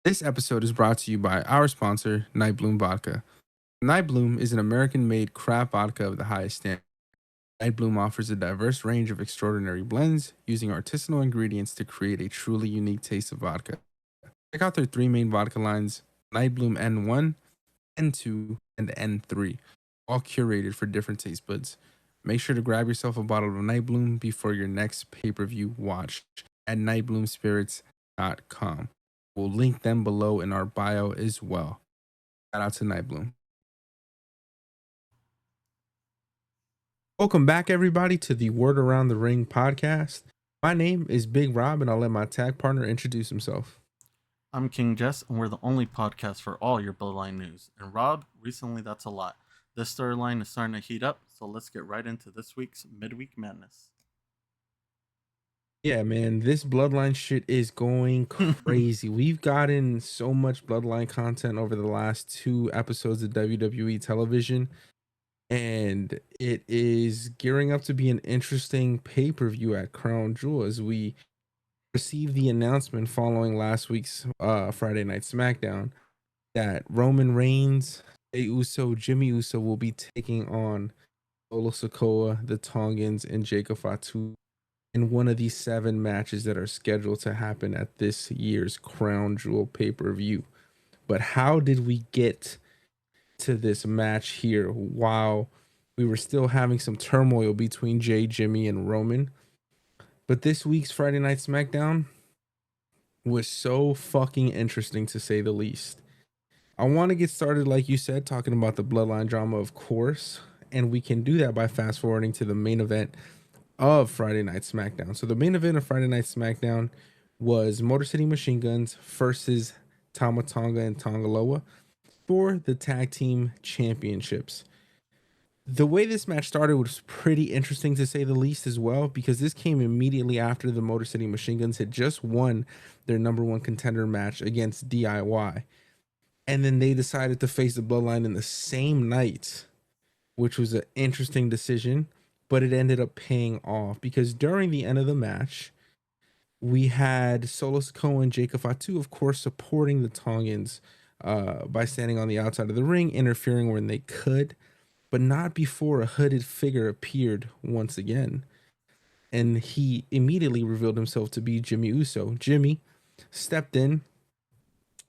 This episode is brought to you by our sponsor, Nightbloom Vodka. Nightbloom is an American-made craft vodka of the highest standard. Nightbloom offers a diverse range of extraordinary blends using artisanal ingredients to create a truly unique taste of vodka. Check out their three main vodka lines, Nightbloom N1, N2, and N3, all curated for different taste buds. Make sure to grab yourself a bottle of Nightbloom before your next pay-per-view watch at nightbloomspirits.com. We'll link them below in our bio as well. Shout out to Nightbloom. Welcome back, everybody, to the Word Around the Ring podcast. My name is Big Rob, and I'll let my tag partner introduce himself. I'm King Jess, and we're the only podcast for all your bloodline news. And Rob, recently that's a lot. This storyline is starting to heat up, so let's get right into this week's Midweek Madness. Yeah, man, this bloodline shit is going crazy. We've gotten so much bloodline content over the last two episodes of WWE television, and it is gearing up to be an interesting pay-per-view at Crown Jewel as we receive the announcement following last week's Friday Night SmackDown that Roman Reigns, Jey Uso, Jimmy Uso will be taking on Solo Sikoa, the Tongans, and Jacob Fatu in one of these 7 matches that are scheduled to happen at this year's Crown Jewel pay-per-view. But how did we get to this match here while we were still having some turmoil between Jay, Jimmy, and Roman? But this week's Friday Night SmackDown was so fucking interesting, to say the least. I want to get started, like you said, talking about the bloodline drama, of course, and we can do that by fast forwarding to the main event of Friday Night SmackDown. So the main event of Friday Night SmackDown was Motor City Machine Guns versus Tama Tonga and Tongaloa for the tag team championships. The way this match started was pretty interesting, to say the least, as well, because this came immediately after the Motor City Machine Guns had just won their number one contender match against DIY. And then they decided to face the Bloodline in the same night, which was an interesting decision, but it ended up paying off because during the end of the match, we had Solo Sikoa and Jacob Fatu, of course, supporting the Tongans by standing on the outside of the ring, interfering when they could, but not before a hooded figure appeared once again. And he immediately revealed himself to be Jimmy Uso. Jimmy stepped in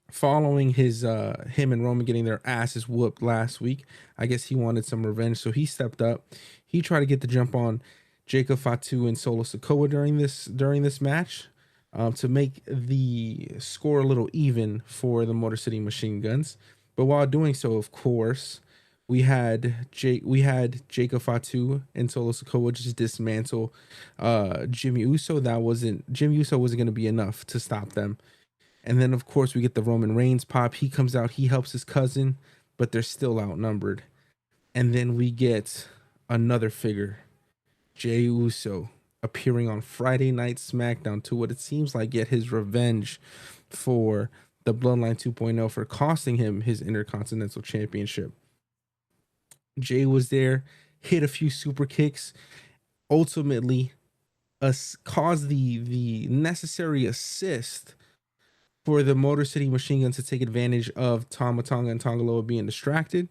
following his him and Roman getting their asses whooped last week. I guess he wanted some revenge, so he stepped up. He tried to get the jump on Jacob Fatu and Solo Sikoa during this match to make the score a little even for the Motor City Machine Guns. But while doing so, of course, we had Jacob Fatu and Solo Sikoa just dismantle Jimmy Uso. Jimmy Uso wasn't going to be enough to stop them. And then, of course, we get the Roman Reigns pop. He comes out, he helps his cousin, but they're still outnumbered. And then we get another figure, Jey Uso, appearing on Friday Night SmackDown to what it seems like get his revenge for the Bloodline 2.0 for costing him his Intercontinental Championship. Jey was there, hit a few super kicks, ultimately caused the necessary assist for the Motor City Machine Guns to take advantage of Tama Tonga and Tongaloa being distracted.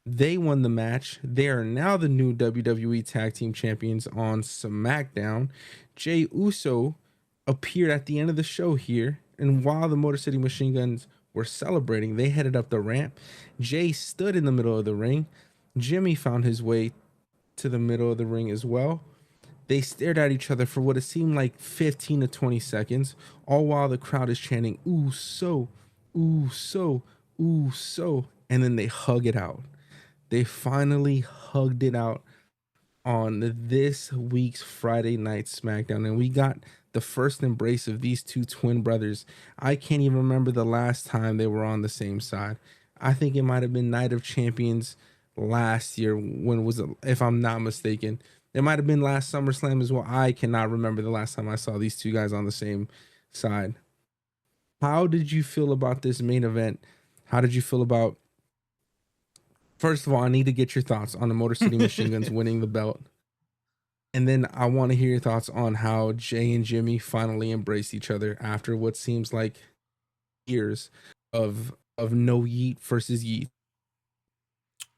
They won the match. They are now the new WWE Tag Team Champions on SmackDown. Jey Uso appeared at the end of the show here, and while the Motor City Machine Guns were celebrating, they headed up the ramp. Jey stood in the middle of the ring. Jimmy found his way to the middle of the ring as well. They stared at each other for what it seemed like 15 to 20 seconds, all while the crowd is chanting, "Ooh, so, ooh, so, ooh, so," and then they hug it out. They finally hugged it out on this week's Friday Night SmackDown, and we got the first embrace of these two twin brothers. I can't even remember the last time they were on the same side. I think it might have been Night of Champions last year, if I'm not mistaken. It might have been last SummerSlam as well. I cannot remember the last time I saw these two guys on the same side. How did you feel about this main event? How did you feel about... First of all, I need to get your thoughts on the Motor City Machine Guns winning the belt. And then I want to hear your thoughts on how Jey and Jimmy finally embraced each other after what seems like years of no yeet versus yeet.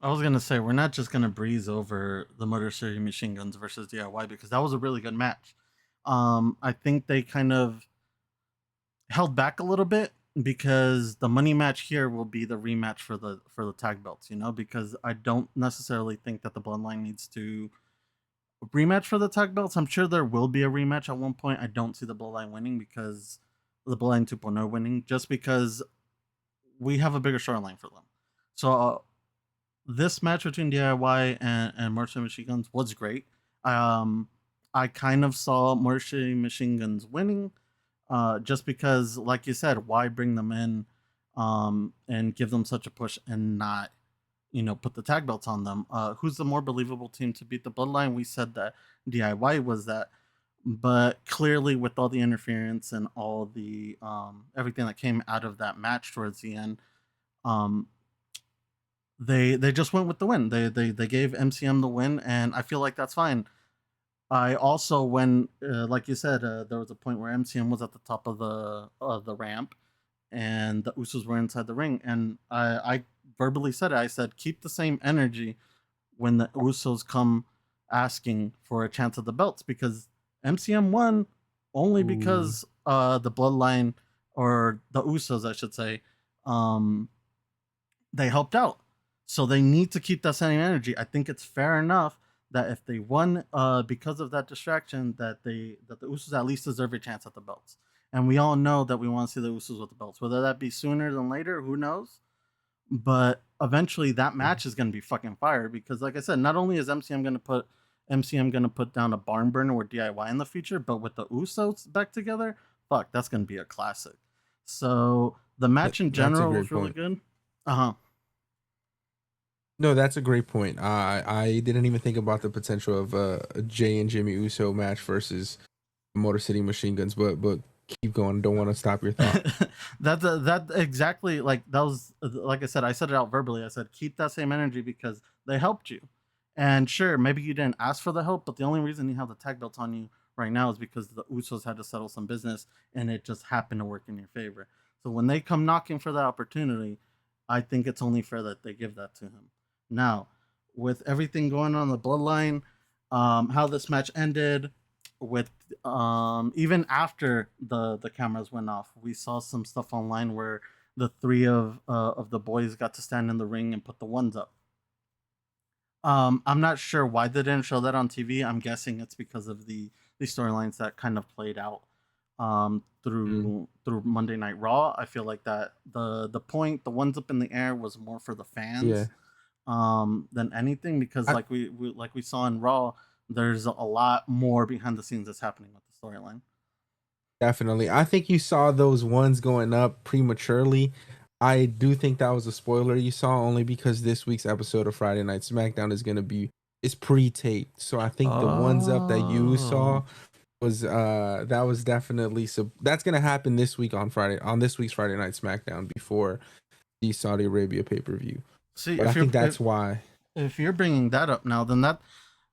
I was gonna say we're not just gonna breeze over the Motor City Machine Guns versus DIY because that was a really good match. I think they kind of held back a little bit because the money match here will be the rematch for the tag belts, you know, because I don't necessarily think that the bloodline needs to rematch for the tag belts. I'm sure there will be a rematch at one point. I don't see the bloodline winning because the bloodline 2.0 winning, just because we have a bigger storyline for them. So this match between DIY and Motor Machine Guns was great. Um, I kind of saw Motor Machine Guns winning, just because, like you said, why bring them in, and give them such a push and not, you know, put the tag belts on them? Who's the more believable team to beat the Bloodline? We said that DIY was that, but clearly with all the interference and all the everything that came out of that match towards the end, um, they just went with the win. They gave MCM the win, and I feel like that's fine. I also, when like you said, there was a point where MCM was at the top of the ramp, and the Usos were inside the ring, and I verbally said it. I said, keep the same energy when the Usos come asking for a chance at the belts, because MCM won only Ooh. because the Bloodline, or the Usos, I should say, um, they helped out. So they need to keep that same energy. I think it's fair enough that if they won because of that distraction, that the Usos at least deserve a chance at the belts. And we all know that we want to see the Usos with the belts. Whether that be sooner than later, who knows? But eventually that match is gonna be fucking fire, because like I said, not only is MCM gonna put down a barn burner with DIY in the future, but with the Usos back together, fuck, that's gonna be a classic. So the match in That's a general great was really point. good. Uh-huh. No, that's a great point. I didn't even think about the potential of a Jay and Jimmy Uso match versus Motor City Machine Guns, but keep going. Don't want to stop your thought. That exactly, like that was, like I said it out verbally. I said keep that same energy because they helped you, and sure, maybe you didn't ask for the help, but the only reason you have the tag belts on you right now is because the Usos had to settle some business, and it just happened to work in your favor. So when they come knocking for that opportunity, I think it's only fair that they give that to him. Now, with everything going on in the bloodline, how this match ended, with even after the cameras went off, we saw some stuff online where the three of the boys got to stand in the ring and put the ones up. I'm not sure why they didn't show that on TV. I'm guessing it's because of the storylines that kind of played out Mm, through Monday Night Raw. I feel like that the ones up in the air was more for the yeah, fans than anything, because I, like we saw in Raw, there's a lot more behind the scenes that's happening with the storyline. definitely. I think you saw those ones going up prematurely. I do think that was a spoiler you saw only because this week's episode of Friday Night SmackDown is gonna be it's pre-taped. So I think the ones up that you saw Oh, was that was definitely so that's gonna happen this week on this week's Friday Night SmackDown before the Saudi Arabia pay-per-view. see, But I think that's why. if you're bringing that up now, then that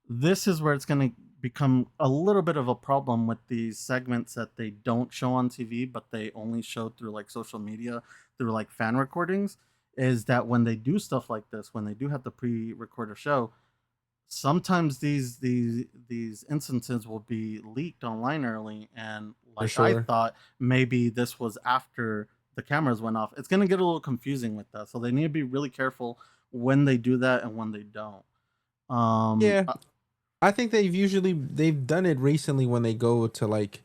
this is where it's going to become a little bit of a problem with these segments that they don't show on TV, but they only show through like social media, through like fan recordings. Is that when they do stuff like this, when they do have to pre-record a show, sometimes these instances will be leaked online early, and For like I sure. thought maybe this was after the cameras went off. It's going to get a little confusing with that, so they need to be really careful when they do that and when they don't. Yeah. Uh, I think they've done it recently when they go to like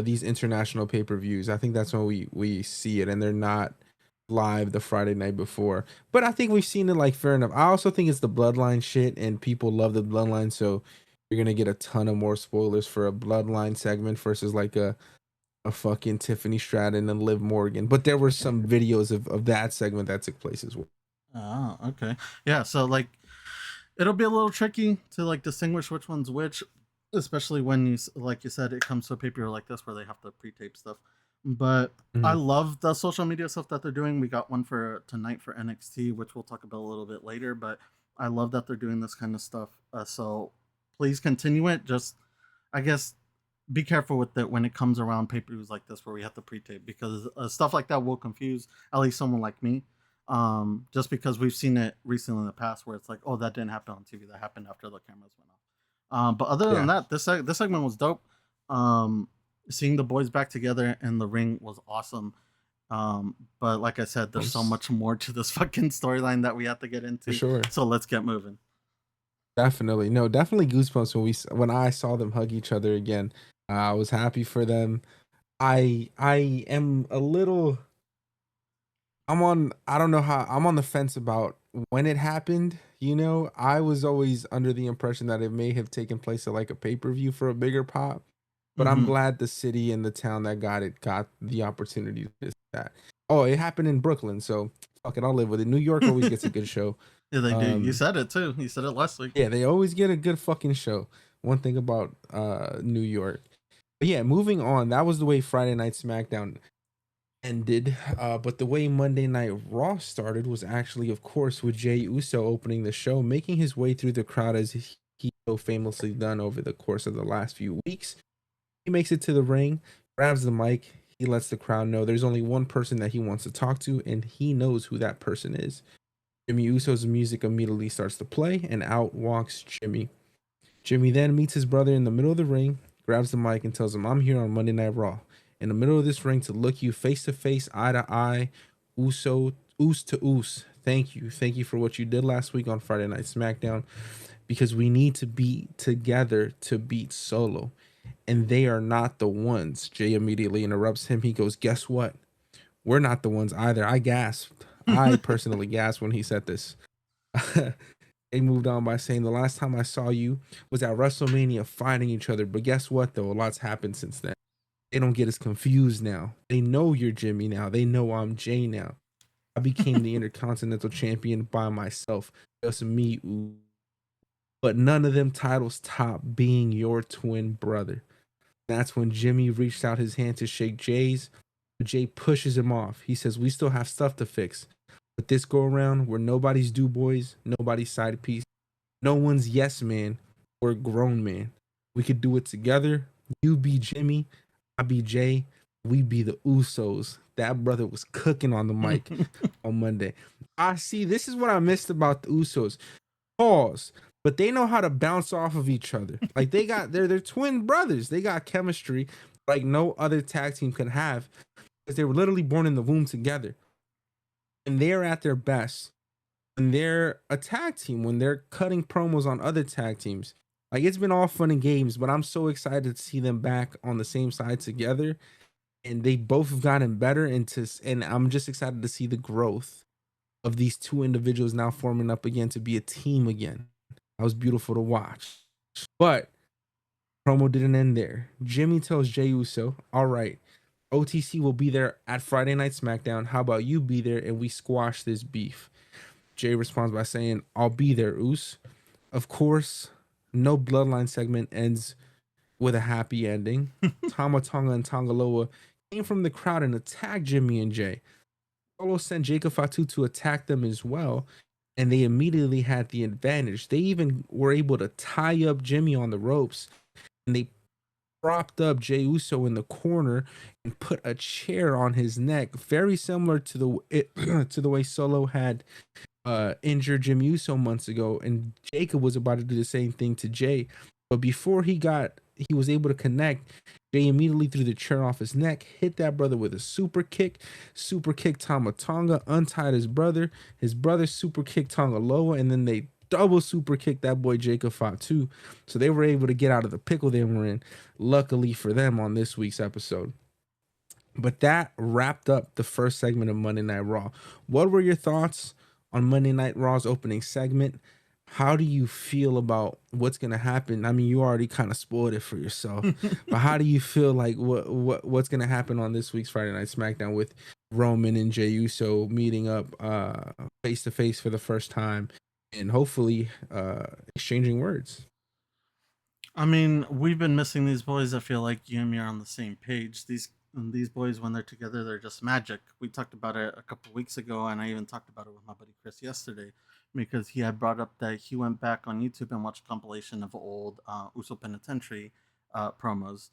these international pay-per-views. I think that's when we see it and they're not live the Friday night before. But I think we've seen it like fair enough. I also think it's the bloodline shit and people love the bloodline, so you're gonna get a ton of more spoilers for a bloodline segment versus like a fucking Tiffany Stratton and Liv Morgan. But there were some videos of that segment that took place as well. oh, okay. Yeah, so like it'll be a little tricky to like distinguish which one's which, especially when like you said, it comes to a paper like this where they have to pre-tape stuff. But I Mhm. love the social media stuff that they're doing. We got one for tonight for NXT, which we'll talk about a little bit later. But I love that they're doing this kind of stuff. So please continue it. Just, I guess, be careful with it when it comes around pay-per-views like this where we have to pre-tape, because stuff like that will confuse at least someone like me. Just because we've seen it recently in the past where it's like, oh, that didn't happen on TV, that happened after the cameras went off. But other than Yeah. that, this segment was dope. Um, Seeing the boys back together in the ring was awesome. But like I said, there's so much more to this fucking storyline that we have to get into. For sure. So let's get moving. Definitely. No, definitely goosebumps when I saw them hug each other again. I was happy for them. I am a little I don't know how I'm on the fence about when it happened. I was always under the impression that it may have taken place at like a pay-per-view for a bigger pop. But I'm Mm-hmm. glad the city and the town that got the opportunity to do that. Oh, it happened in Brooklyn, so fuck it, I'll live with it. New York always gets a good show. Yeah, they do. You Um, said it too. You said it last week. yeah, they always get a good fucking show. One thing about New York. But yeah, moving on. That was the way Friday Night SmackDown ended. But the way Monday Night Raw started was actually, of course, with Jey Uso opening the show, making his way through the crowd as he so famously done over the course of the last few weeks. He makes it to the ring, grabs the mic. He lets the crowd know there's only one person that he wants to talk to, and he knows who that person is. Jimmy Uso's music immediately starts to play, and out walks Jimmy. Jimmy then meets his brother in the middle of the ring, grabs the mic, and tells him, "I'm here on Monday Night Raw, in the middle of this ring to look you face to face, eye to eye, oos to oos. Thank you. Thank you for what you did last week on Friday Night SmackDown, because we need to be together to beat Solo. And they are not the ones." Jay immediately interrupts him. He goes, "Guess what? We're not the ones either." I gasped. I personally gasped when he said this. They moved on by saying, "The last time I saw you was at WrestleMania fighting each other. But guess what, though? A lot's happened since then. They don't get us confused now. They know you're Jimmy now. They know I'm Jay now. I became the Intercontinental Champion by myself. Just me. Ooh. But none of them titles top being your twin brother." That's when Jimmy reached out his hand to shake Jay's, but Jay pushes him off. He says, "We still have stuff to fix. But this go around, we're nobody's do boys, nobody's side piece, no one's yes man. We're grown man. We could do it together. You be Jimmy, I be Jay. We be the Usos." That brother was cooking on the mic on Monday. I see. This is what I missed about the Usos. Pause. But they know how to bounce off of each other. Like they're twin brothers. They got chemistry like no other tag team can have, because they were literally born in the womb together. And they're at their best when they're a tag team, when they're cutting promos on other tag teams. Like, it's been all fun and games, but I'm so excited to see them back on the same side together. And they both have gotten better, and I'm just excited to see the growth of these two individuals now forming up again to be a team again. That was beautiful to watch. But promo didn't end there. Jimmy tells Jey Uso, "All right, OTC will be there at Friday Night SmackDown. How about you be there and we squash this beef?" Jay responds by saying, "I'll be there, Us." Of course, no bloodline segment ends with a happy ending. Tama Tonga and Tongaloa came from the crowd and attacked Jimmy and Jay. Solo sent Jacob Fatu to attack them as well, and they immediately had the advantage. They even were able to tie up Jimmy on the ropes, and they propped up Jey Uso in the corner and put a chair on his neck, very similar to the way Solo had injured Jimmy Uso months ago, and Jacob was about to do the same thing to Jay. But before he was able to connect, Jay immediately threw the chair off his neck, hit that brother with a super kick Tama Tonga, untied his brother super kicked Tonga Loa, and then they double super kicked that boy Jacob Fatu. So they were able to get out of the pickle they were in, luckily for them, on this week's episode. But that wrapped up the first segment of Monday Night Raw. What were your thoughts on Monday Night Raw's opening segment? How do you feel about what's going to happen? I mean, you already kind of spoiled it for yourself, but how do you feel like what's going to happen on this week's Friday Night SmackDown with Roman and Jey Uso meeting up face to face for the first time and hopefully exchanging words? I mean, we've been missing these boys. I feel like you and me are on the same page. These boys, when they're together, they're just magic. We talked about it a couple weeks ago, and I even talked about it with my buddy Chris yesterday, because he had brought up that he went back on YouTube and watched a compilation of old Uso Penitentiary promos.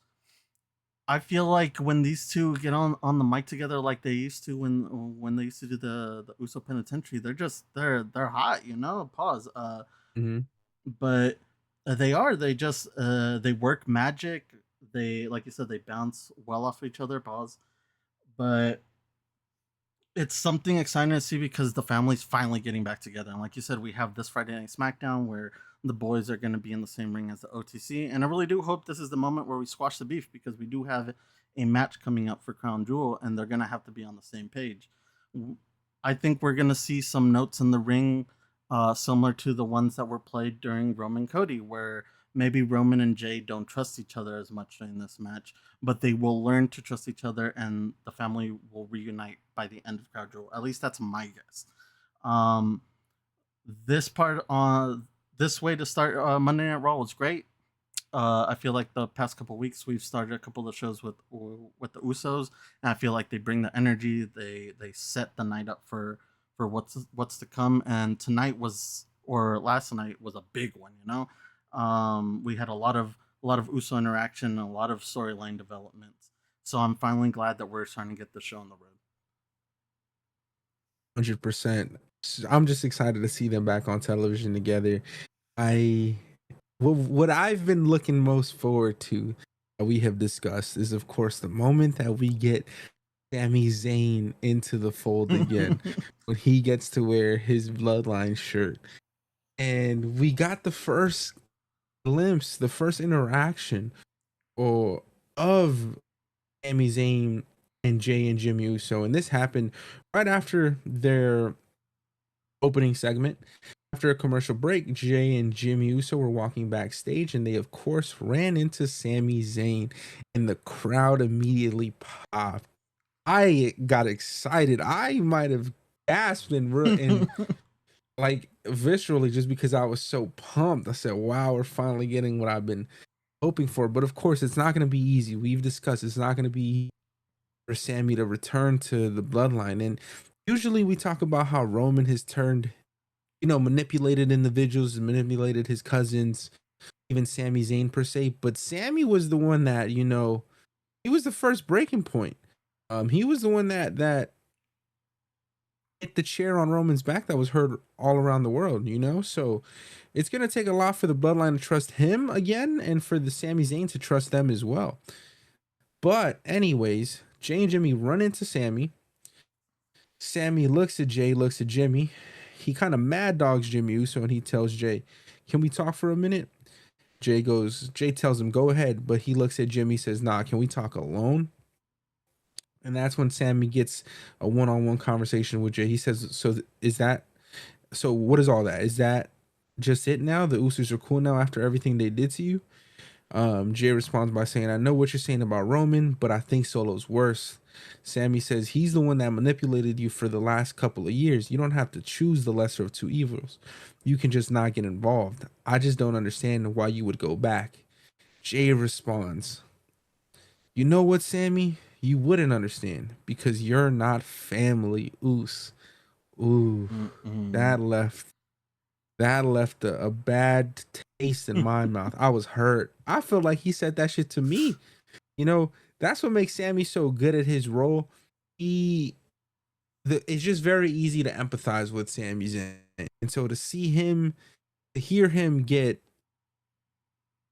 I feel like when these two get on the mic together like they used to when they used to do the Uso Penitentiary, they're hot, you know. Pause. Mhm. But they work magic. They, like you said, they bounce well off each other. Pause. But it's something exciting to see because the family's finally getting back together. And like you said, we have this Friday Night SmackDown where the boys are going to be in the same ring as the OTC. And I really do hope this is the moment where we squash the beef because we do have a match coming up for Crown Jewel and they're going to have to be on the same page. I think we're going to see some notes in the ring similar to the ones that were played during Roman Cody, where maybe Roman and Jay don't trust each other as much during this match, but they will learn to trust each other and the family will reunite by the end of Crown Jewel. At least that's my guess. Um, this part on this way to start Monday Night Raw was great. I feel like the past couple of weeks we've started a couple of shows with the Usos, and I feel like they bring the energy. They set the night up for what's to come. And tonight was or last night was a big one. You know, we had a lot of Uso interaction, and a lot of storyline developments. So I'm finally glad that we're starting to get the show on the road. 100%. I'm just excited to see them back on television together. I what I've been looking most forward to that we have discussed is of course the moment that we get Sami Zayn into the fold again when he gets to wear his bloodline shirt. And we got the first glimpse, the first interaction or of Sami Zayn and Jay and Jimmy Uso. And this happened right after their opening segment. After a commercial break, Jay and Jimmy Uso were walking backstage and they, of course, ran into Sami Zayn, and the crowd immediately popped. I got excited. I might have gasped and like viscerally just because I was so pumped. I said, wow, we're finally getting what I've been hoping for. But of course, it's not going to be easy. We've discussed it's not going to be easy for Sammy to return to the bloodline. And usually we talk about how Roman has turned, manipulated individuals and manipulated his cousins, even Sami Zayn per se. But Sammy was the one that, he was the first breaking point. He was the one that hit the chair on Roman's back that was heard all around the world. So it's gonna take a lot for the bloodline to trust him again and for the Sami Zayn to trust them as well. But anyways, Jay and Jimmy run into Sammy. Sammy looks at Jay, looks at Jimmy. He kind of mad dogs Jimmy Uso and he tells Jay, "Can we talk for a minute?" Jay tells him, "Go ahead," but he looks at Jimmy, says, "Nah, can we talk alone?" And that's when Sammy gets a one-on-one conversation with Jay. He says, so what is all that? Is that just it now? The Usos are cool now after everything they did to you?" Jay responds by saying, "I know what you're saying about Roman, but I think Solo's worse." Sammy says, "He's the one that manipulated you for the last couple of years. You don't have to choose the lesser of two evils. You can just not get involved. I just don't understand why you would go back." Jay responds, "You know what, Sammy? You wouldn't understand because you're not family." Ooh, Mm-mm. that left a bad taste in my mouth. I was hurt. I feel like he said that shit to me. You know, that's what makes Sammy so good at his role. He it's just very easy to empathize with Sami Zayn. And so to hear him get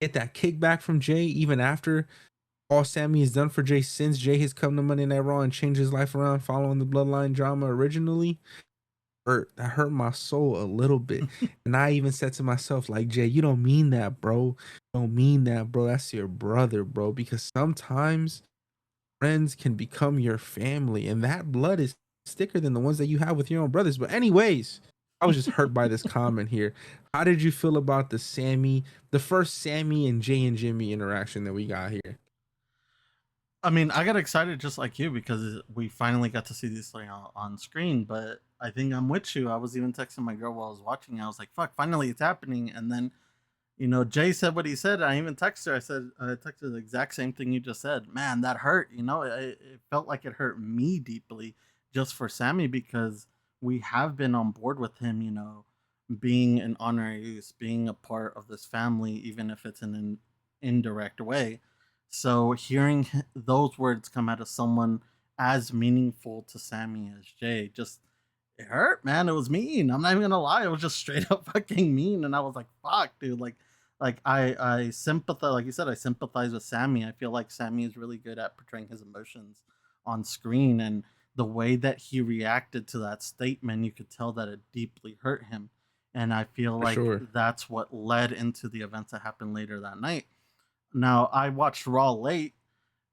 that kickback from Jay, even after all Sammy has done for Jay since Jay has come to Monday Night Raw and changed his life around following the bloodline drama originally, hurt my soul a little bit. And I even said to myself, like, "Jay, you don't mean that, bro. Don't mean that, bro. That's your brother, bro." Because sometimes friends can become your family, and that blood is thicker than the ones that you have with your own brothers. But anyways, I was just hurt by this comment here. How did you feel about the first Sammy and Jay and Jimmy interaction that we got here? I mean, I got excited just like you because we finally got to see this thing on screen. But I think I'm with you. I was even texting my girl while I was watching. I was like, "Fuck! Finally, it's happening!" And then, Jay said what he said. I even texted her. I texted the exact same thing you just said. Man, that hurt. It felt like it hurt me deeply just for Sammy because we have been on board with him. Being an honorary use, being a part of this family, even if it's in an indirect way. So hearing those words come out of someone as meaningful to Sammy as Jay, just it hurt, man. It was mean. I'm not even gonna lie. It was just straight up fucking mean, and I was like, "Fuck, dude!" Like I sympathize. Like you said, I sympathize with Sammy. I feel like Sammy is really good at portraying his emotions on screen, and the way that he reacted to that statement, you could tell that it deeply hurt him. And I feel For like sure. that's what led into the events that happened later that night. Now, I watched Raw late,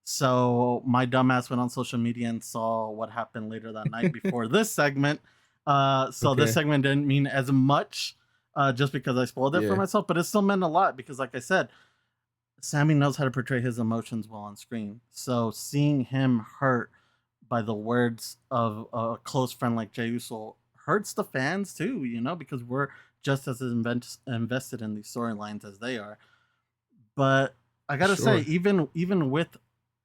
so my dumbass went on social media and saw what happened later that night before this segment. So this Okay. segment didn't mean as much just because I spoiled it for Yeah. myself, but it still meant a lot because, like I said, Sammy knows how to portray his emotions well on screen. So seeing him hurt by the words of a close friend like Jey Uso hurts the fans too, you know, because we're just as invested in these storylines as they are. But I gotta say, Sure. even with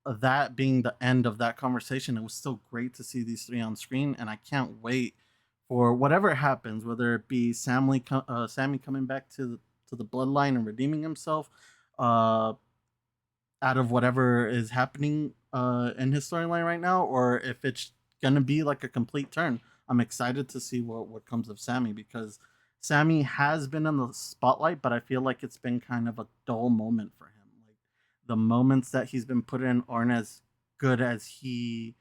that being the end of that conversation, it was still great to see these three on screen, and I can't wait for whatever happens, whether it be Sammy coming back to the bloodline and redeeming himself, uh, out of whatever is happening in his storyline right now, or if it's gonna be like a complete turn. I'm excited to see what comes of Sammy because Sammy has been in the spotlight, but I feel like it's been kind of a dull moment for him. Like the moments that he's been put in aren't as good as he.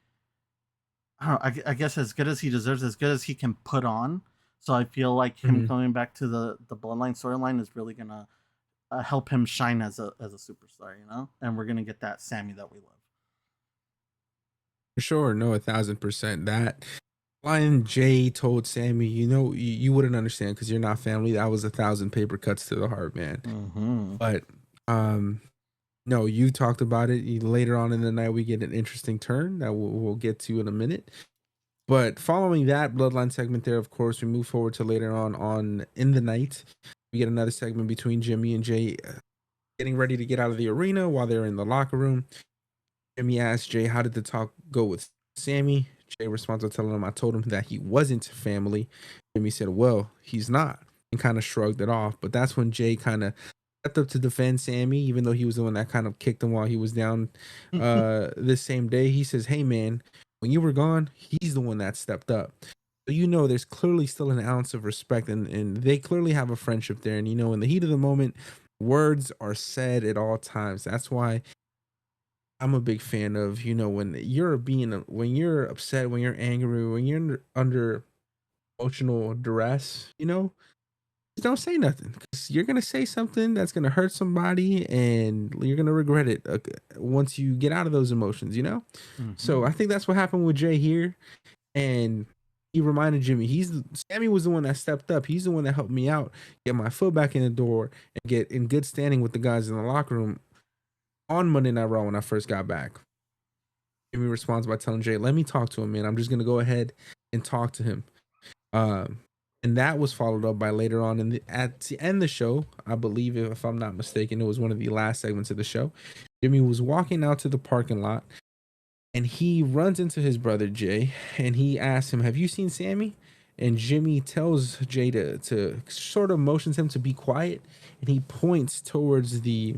I don't know. I guess as good as he deserves, as good as he can put on. So I feel like him Mhm. coming back to the bloodline storyline is really gonna help him shine as a superstar, you know. And we're gonna get that Sammy that we love. For sure. No, 1,000%. That line Jay told Sammy, you wouldn't understand because you're not family. That was 1,000 paper cuts to the heart, man. Mm-hmm. But um, no, you talked about it. Later on in the night, we get an interesting turn that we'll get to in a minute. But following that bloodline segment there, of course, we move forward to later on in the night. We get another segment between Jimmy and Jay getting ready to get out of the arena while they're in the locker room. Jimmy asks Jay, how did the talk go with Sammy? Jay responds by telling him, I told him that he wasn't family. Jimmy said, well, he's not, and kind of shrugged it off. But that's when Jay kind of stepped up to defend Sammy, even though he was the one that kind of kicked him while he was down this same day. He says, hey, man, when you were gone, he's the one that stepped up. So, there's clearly still an ounce of respect, and they clearly have a friendship there. And, in the heat of the moment, words are said at all times. That's why I'm a big fan of, when you're upset, when you're angry, when you're under emotional duress, just don't say nothing because you're gonna say something that's gonna hurt somebody, and you're gonna regret it once you get out of those emotions. So Mm-hmm. I think that's what happened with Jay here, and he reminded Jimmy, Sammy was the one that stepped up. He's the one that helped me out, get my foot back in the door, and get in good standing with the guys in the locker room on Monday Night Raw when I first got back. Jimmy responds by telling Jay, "Let me talk to him, man. I'm just gonna go ahead and talk to him." Um, and that was followed up by later on at the end of the show. I believe, if I'm not mistaken, it was one of the last segments of the show. Jimmy was walking out to the parking lot, and he runs into his brother Jay, and he asks him, "Have you seen Sammy?" And Jimmy tells Jay to sort of motions him to be quiet, and he points towards the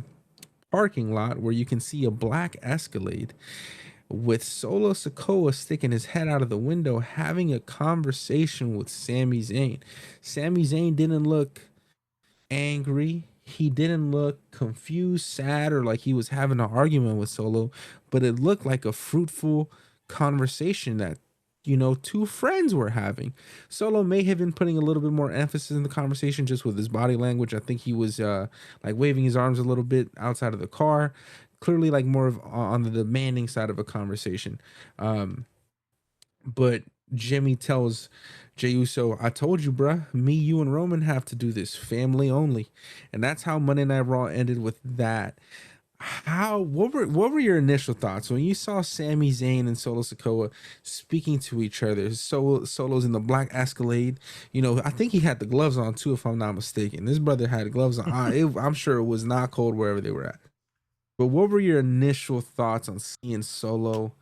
parking lot where you can see a black Escalade with Solo Sikoa sticking his head out of the window, having a conversation with Sami Zayn. Sami Zayn didn't look angry. He didn't look confused, sad, or like he was having an argument with Solo, but it looked like a fruitful conversation that two friends were having. Solo may have been putting a little bit more emphasis in the conversation just with his body language. I think he was like waving his arms a little bit outside of the car, clearly like more of on the demanding side of a conversation. But Jimmy tells Jey Uso, I told you, bruh, me, you, and Roman have to do this family only. And that's how Monday Night Raw ended with that. What were your initial thoughts when you saw Sami Zayn and Solo Sikoa speaking to each other? Solo's in the black Escalade. I think he had the gloves on too, if I'm not mistaken. This brother had gloves on. I'm sure it was not cold wherever they were at. But what were your initial thoughts on seeing Solo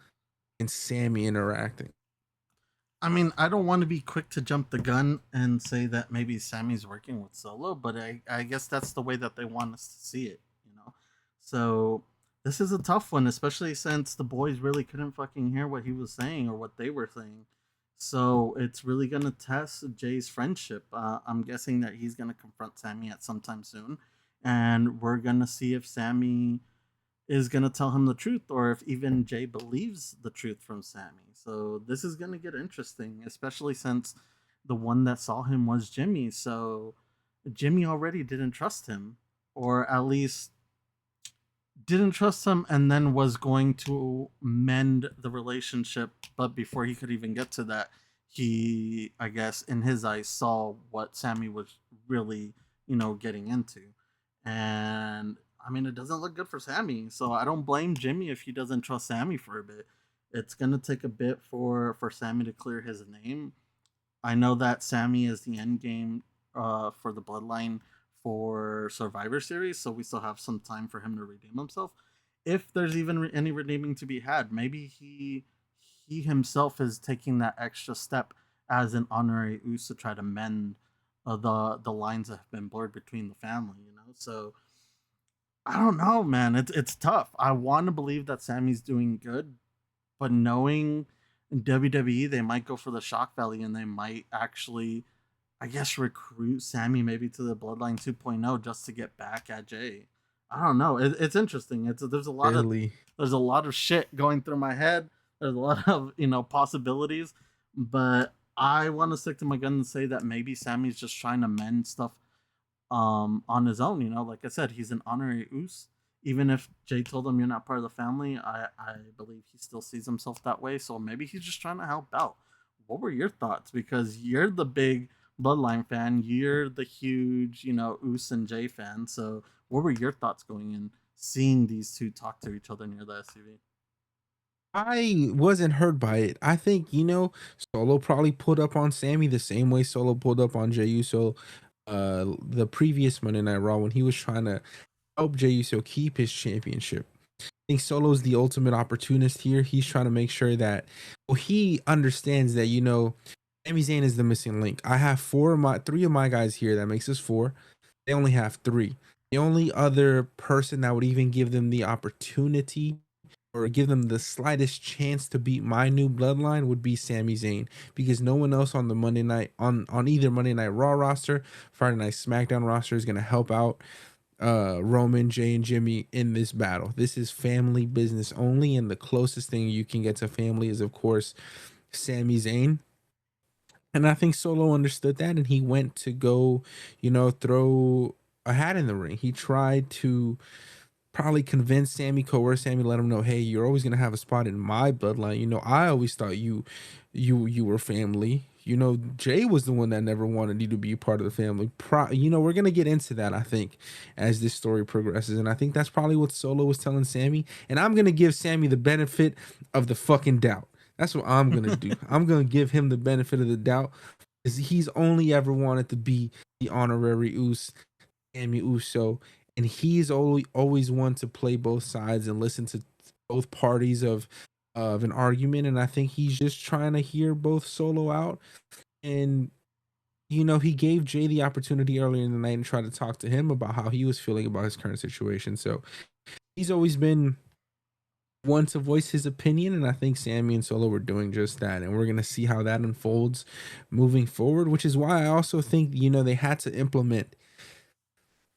and Sammy interacting? I mean, I don't want to be quick to jump the gun and say that maybe Sammy's working with Solo, but I guess that's the way that they want us to see it, you know? So This is a tough one, especially since the boys really couldn't fucking hear what he was saying or what they were saying. So it's really gonna test Jay's friendship. I'm guessing that he's gonna confront Sammy at some time soon, and we're gonna see if Sammy is gonna tell him the truth or if even Jay believes the truth from Sammy. So this is gonna get interesting, especially since the one that saw him was Jimmy. So Jimmy already didn't trust him, or at least didn't trust him and then was going to mend the relationship, but before he could even get to that, he, I guess in his eyes, saw what Sammy was really, getting into. And I mean, it doesn't look good for Sammy, so I don't blame Jimmy if he doesn't trust Sammy for a bit. It's gonna take a bit for Sammy to clear his name. I know that Sammy is the end game for the bloodline for Survivor Series, so we still have some time for him to redeem himself. If there's even any redeeming to be had, maybe he himself is taking that extra step as an honorary Uso to try to mend the lines that have been blurred between the family. So I don't know, man. It's tough. I want to believe that Sammy's doing good, but knowing WWE, they might go for the shock value and they might actually, I guess, recruit Sammy maybe to the Bloodline 2.0 just to get back at Jay. I don't know. It's interesting. Really. There's a lot of shit going through my head. There's a lot of possibilities, but I want to stick to my gun and say that maybe Sammy's just trying to mend stuff on his own. Like I said, he's an honorary Us. Even if Jay told him you're not part of the family, I believe he still sees himself that way. So maybe he's just trying to help out. What were your thoughts? Because you're the big Bloodline fan, you're the huge, Us and Jay fan. So what were your thoughts going in seeing these two talk to each other near the SUV? I wasn't hurt by it. I think, Solo probably pulled up on Sammy the same way Solo pulled up on Jey Uso the previous Monday Night Raw when he was trying to help Jey Uso keep his championship. I think Solo's the ultimate opportunist here. He's trying to make sure that, well, he understands that, Sami Zayn is the missing link. I have three of my guys here. That makes us four. They only have three. The only other person that would even give them the opportunity or give them the slightest chance to beat my new bloodline would be Sami Zayn, because no one else on the Monday night on either Monday Night Raw roster, Friday Night SmackDown roster is going to help out Roman, Jay, and Jimmy in this battle. This is family business only, and the closest thing you can get to family is, of course, Sami Zayn. And I think Solo understood that, and he went to go, throw a hat in the ring. He tried to probably convince Sammy, coerce Sammy, let him know, hey, you're always gonna have a spot in my bloodline. I always thought you were family. Jay was the one that never wanted you to be part of the family. We're gonna get into that, I think, as this story progresses, and I think that's probably what Solo was telling Sammy. And I'm gonna give Sammy the benefit of the fucking doubt. That's what I'm gonna do. I'm gonna give him the benefit of the doubt, because he's only ever wanted to be the honorary Sammy Uso, and he's always one to play both sides and listen to both parties of an argument. And I think he's just trying to hear both Solo out. And he gave Jay the opportunity earlier in the night and tried to talk to him about how he was feeling about his current situation. So he's always been one to voice his opinion, and I think Sammy and Solo were doing just that. And we're gonna see how that unfolds moving forward, which is why I also think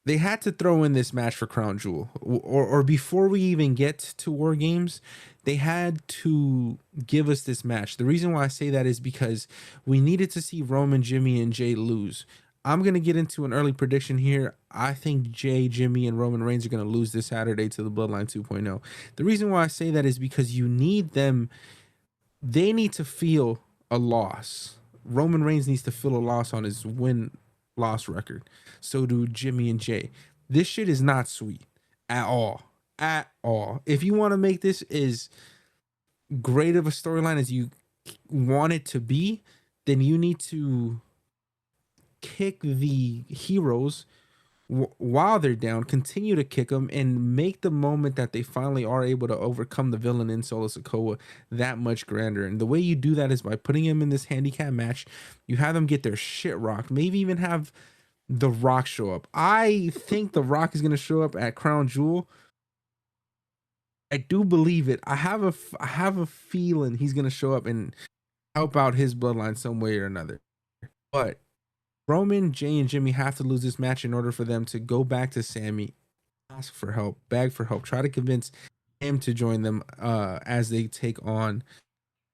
they had to throw in this match for Crown Jewel, or before we even get to War Games, they had to give us this match. The reason why I say that is because we needed to see Roman, Jimmy, and Jay lose. I'm gonna get into an early prediction here. I think Jay, Jimmy, and Roman Reigns are gonna lose this Saturday to the Bloodline 2.0. The reason why I say that is because you need them. They need to feel a loss. Roman Reigns needs to feel a loss on his win-loss record. So do Jimmy and Jay. This shit is not sweet at all. At all. If you want to make this as great of a storyline as you want it to be, then you need to kick the heroes while they're down, continue to kick them, and make the moment that they finally are able to overcome the villain in Solo Sikoa that much grander. And the way you do that is by putting him in this handicap match. You have them get their shit rocked. Maybe even have The Rock show up. I think The Rock is going to show up at Crown Jewel. I do believe it. I have a feeling he's gonna show up and help out his bloodline some way or another. But Roman, Jay, and Jimmy have to lose this match in order for them to go back to Sammy, ask for help, beg for help, try to convince him to join them as they take on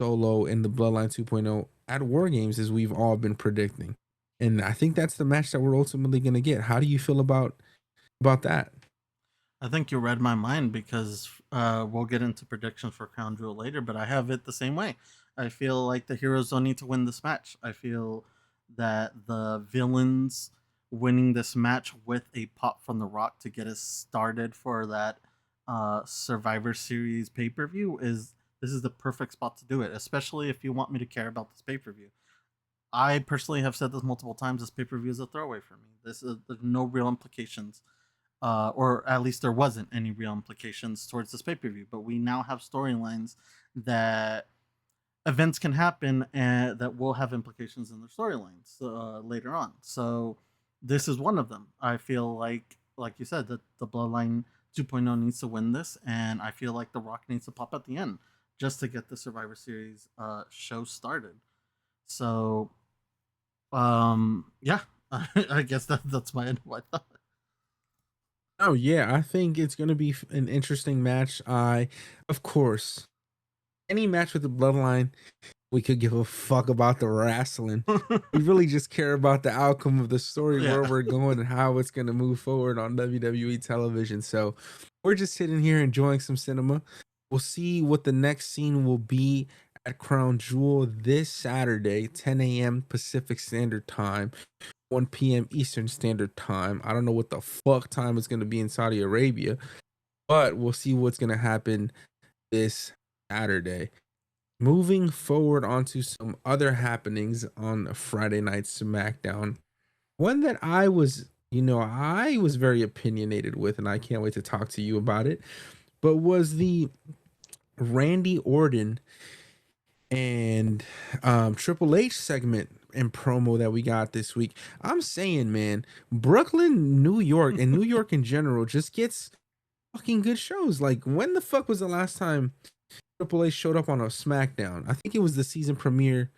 Solo in the Bloodline 2.0 at War Games, as we've all been predicting. And I think that's the match that we're ultimately going to get. How do you feel about that? I think you read my mind because we'll get into predictions for Crown Jewel later, but I have it the same way. I feel like the heroes don't need to win this match. I feel that the villains winning this match with a pop from The Rock to get us started for that Survivor Series pay per view is this is the perfect spot to do it, especially if you want me to care about this pay per view. I personally have said this multiple times. This pay per view is a throwaway for me. There's no real implications, or at least there wasn't any real implications towards this pay per view. But we now have storylines that events can happen and that will have implications in their storylines later on. So this is one of them. I feel like you said, that the Bloodline 2.0 needs to win this, and I feel like The Rock needs to pop at the end just to get the Survivor Series show started. So, yeah, I guess that's my end of my thought. Oh yeah, I think it's going to be an interesting match. Of course, any match with the Bloodline, we could give a fuck about the wrestling. We really just care about the outcome of the story, Yeah. where we're going, and how it's going to move forward on WWE television. So we're just sitting here enjoying some cinema. We'll see what the next scene will be at Crown Jewel this Saturday, 10 a.m. Pacific Standard Time, 1 p.m. Eastern Standard Time. I don't know what the fuck time it's going to be in Saudi Arabia, but we'll see what's going to happen this Saturday. Moving forward onto some other happenings on Friday night SmackDown. One that I was very opinionated with, and I can't wait to talk to you about it, but was the Randy Orton and Triple H segment and promo that we got this week. I'm saying, man, Brooklyn, New York, and New York in general just gets fucking good shows. Like, when the fuck was the last time Triple H showed up on a SmackDown? I think it was the season premiere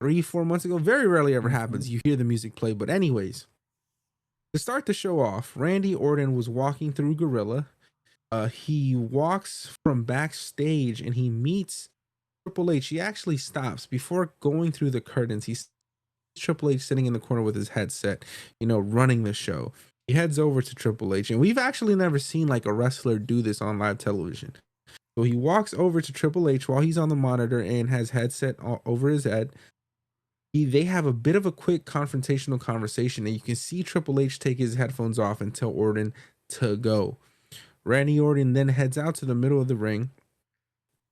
3-4 months ago. Very rarely ever happens. You hear the music play. But anyways, to start the show off, Randy Orton was walking through Gorilla. He walks from backstage and he meets Triple H. He actually stops before going through the curtains. He's Triple H sitting in the corner with his headset, running the show. He heads over to Triple H, and we've actually never seen like a wrestler do this on live television. So he walks over to Triple H while he's on the monitor and has headset over his head. They have a bit of a quick confrontational conversation, and you can see Triple H take his headphones off and tell Orton to go. Randy Orton then heads out to the middle of the ring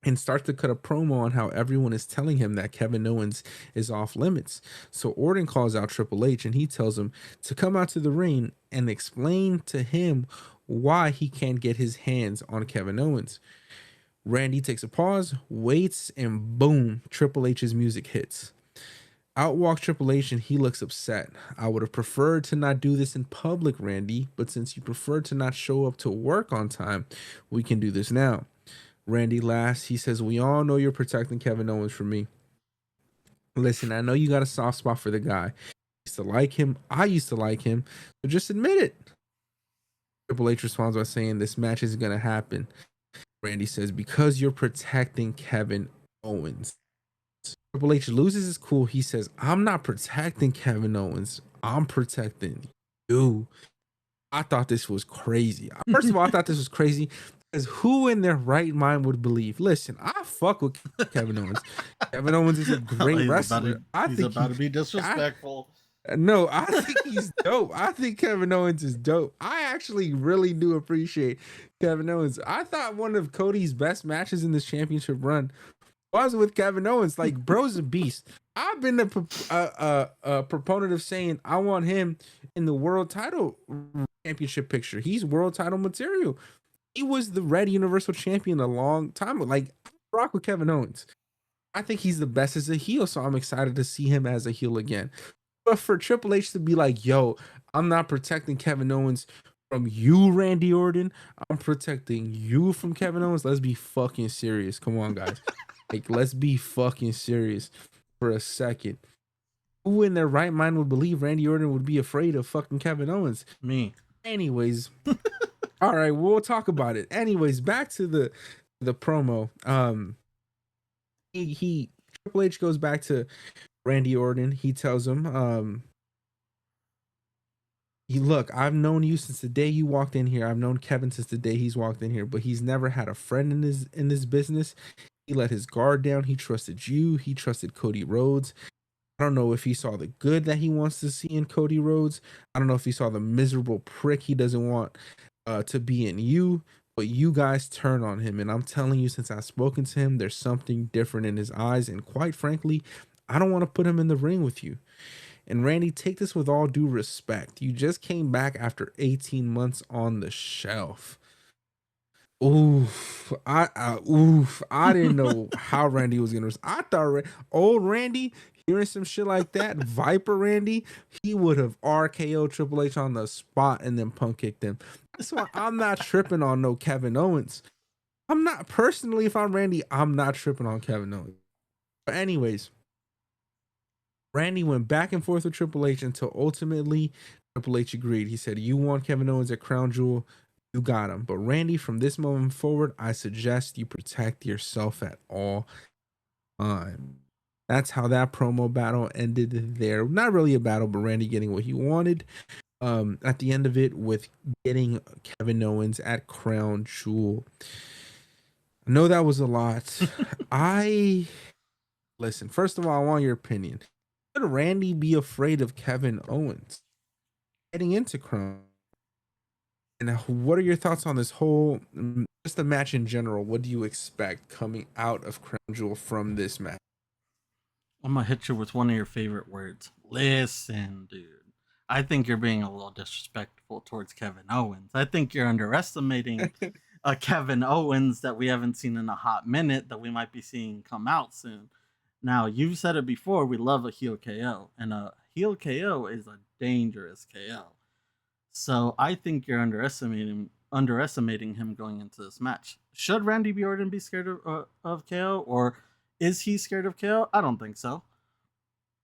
and starts to cut a promo on how everyone is telling him that Kevin Owens is off limits. So Orton calls out Triple H and he tells him to come out to the ring and explain to him why he can't get his hands on Kevin Owens. Randy takes a pause, waits, and boom, Triple H's music hits. Out walks Triple H and he looks upset. I would have preferred to not do this in public, Randy, but since you prefer to not show up to work on time, we can do this now. Randy laughs. He says, we all know you're protecting Kevin Owens for me. Listen, I know you got a soft spot for the guy. I used to like him. I used to like him. So just admit it. Triple H responds by saying, this match isn't going to happen. Randy says, because you're protecting Kevin Owens. Triple H loses his cool. He says, I'm not protecting Kevin Owens. I'm protecting you. I thought this was crazy. First of all, I thought this was crazy because who in their right mind would believe? Listen, I fuck with Kevin Owens. Kevin Owens is a great wrestler. He's about to be disrespectful. No, I think he's dope. I think Kevin Owens is dope. I actually really do appreciate Kevin Owens. I thought one of Cody's best matches in this championship run was with Kevin Owens. Like, bro's a beast. I've been a proponent of saying I want him in the world title championship picture. He's world title material. He was the Red Universal Champion a long time ago. Like, I rock with Kevin Owens. I think he's the best as a heel, so I'm excited to see him as a heel again. But for Triple H to be like, yo, I'm not protecting Kevin Owens from you, Randy Orton. I'm protecting you from Kevin Owens. Let's be fucking serious. Come on, guys. Like, let's be fucking serious for a second. Who in their right mind would believe Randy Orton would be afraid of fucking Kevin Owens? Me. Anyways, all right, we'll talk about it. Anyways, back to the promo. He Triple H goes back to Randy Orton. He tells him, look, I've known you since the day you walked in here. I've known Kevin since the day he's walked in here, but he's never had a friend in this business. He let his guard down. He trusted you. He trusted Cody Rhodes. I don't know if he saw the good that he wants to see in Cody Rhodes. I don't know if he saw the miserable prick he doesn't want to be in you, but you guys turn on him. And I'm telling you, since I've spoken to him, there's something different in his eyes. And quite frankly, I don't want to put him in the ring with you. And Randy, take this with all due respect. You just came back after 18 months on the shelf. Oof, I didn't know how Randy was gonna. I thought old Randy hearing some shit like that, Viper Randy, he would have RKO Triple H on the spot and then punk kicked him. That's why I'm not tripping on no Kevin Owens. I'm not personally. If I'm Randy, I'm not tripping on Kevin Owens. But anyways, Randy went back and forth with Triple H until ultimately Triple H agreed. He said, "You want Kevin Owens at Crown Jewel? You got him. But Randy, from this moment forward, I suggest you protect yourself at all times." That's how that promo battle ended there. Not really a battle, but Randy getting what he wanted. At the end of it, with getting Kevin Owens at Crown Jewel. I know that was a lot. Listen, first of all, I want your opinion. Should Randy be afraid of Kevin Owens heading into Crown? And what are your thoughts on this whole, just the match in general? What do you expect coming out of Crown Jewel from this match? I'm gonna hit you with one of your favorite words. Listen, dude. I think you're being a little disrespectful towards Kevin Owens. I think you're underestimating a Kevin Owens that we haven't seen in a hot minute that we might be seeing come out soon. Now, you've said it before, we love a heel KO, and a heel KO is a dangerous KO. So I think you're underestimating him going into this match. Should Randy Orton be scared of KO, or is he scared of KO? I don't think so.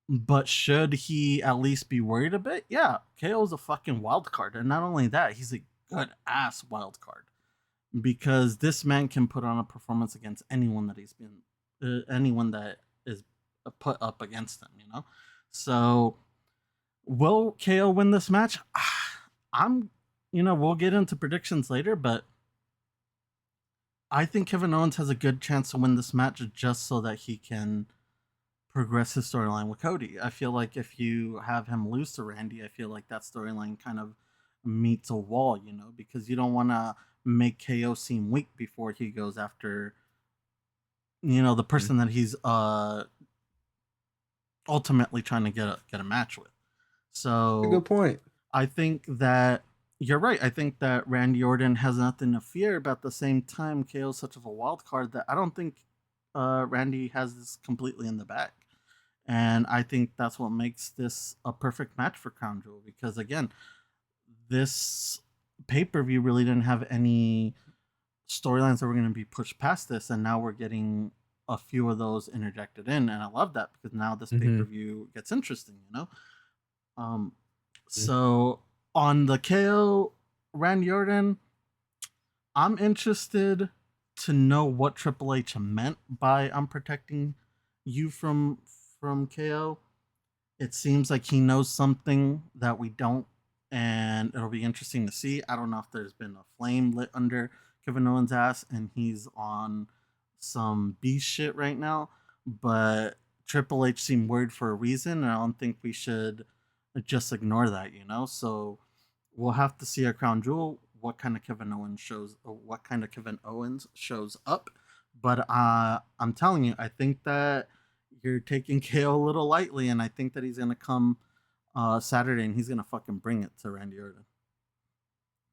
But should he at least be worried a bit? Yeah, KO is a fucking wild card, and not only that, he's a good ass wild card because this man can put on a performance against anyone that anyone that is put up against him. You know, so will KO win this match? We'll get into predictions later, but I think Kevin Owens has a good chance to win this match just so that he can progress his storyline with Cody. I feel like if you have him lose to Randy, I feel like that storyline kind of meets a wall, because you don't want to make KO seem weak before he goes after, the person that he's ultimately trying to get a match with. So, good point. I think that you're right. I think that Randy Orton has nothing to fear, but at the same time, KO is such of a wild card that I don't think Randy has this completely in the bag. And I think that's what makes this a perfect match for Crown Jewel, because again, this pay-per-view really didn't have any storylines that were going to be pushed past this, and now we're getting a few of those interjected in, and I love that because now this pay-per-view gets interesting, So on the KO Randy Orton, I'm interested to know what Triple H meant by "I'm protecting you from KO." It seems like he knows something that we don't, and it'll be interesting to see. I don't know if there's been a flame lit under Kevin Owens' ass and he's on some beast shit right now, but Triple H seemed worried for a reason, and I don't think we should just ignore that, So we'll have to see at Crown Jewel what kind of Kevin Owens shows up. But I'm telling you, I think that you're taking KO a little lightly, and I think that he's gonna come Saturday and he's gonna fucking bring it to Randy Orton.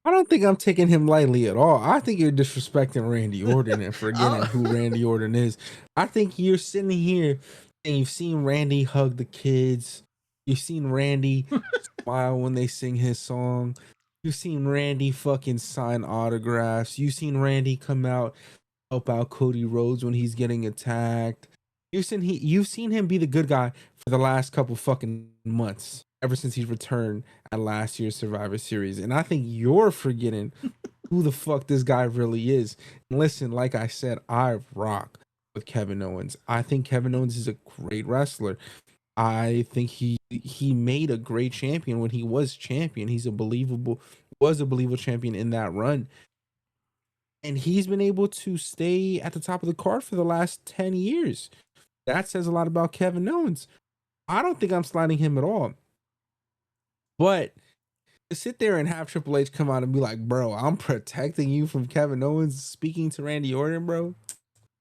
I don't think I'm taking him lightly at all. I think you're disrespecting Randy Orton and forgetting who Randy Orton is. I think you're sitting here and you've seen Randy hug the kids. You've seen Randy smile when they sing his song. You've seen Randy fucking sign autographs. You've seen Randy come out, help out Cody Rhodes when he's getting attacked. You've seen him be the good guy for the last couple fucking months, ever since he's returned at last year's Survivor Series. And I think you're forgetting who the fuck this guy really is. Listen, like I said, I rock with Kevin Owens. I think Kevin Owens is a great wrestler. I think he made a great champion when he was champion. Was a believable champion in that run. And he's been able to stay at the top of the card for the last 10 years. That says a lot about Kevin Owens. I don't think I'm sliding him at all. But to sit there and have Triple H come out and be like, bro, I'm protecting you from Kevin Owens speaking to Randy Orton, bro.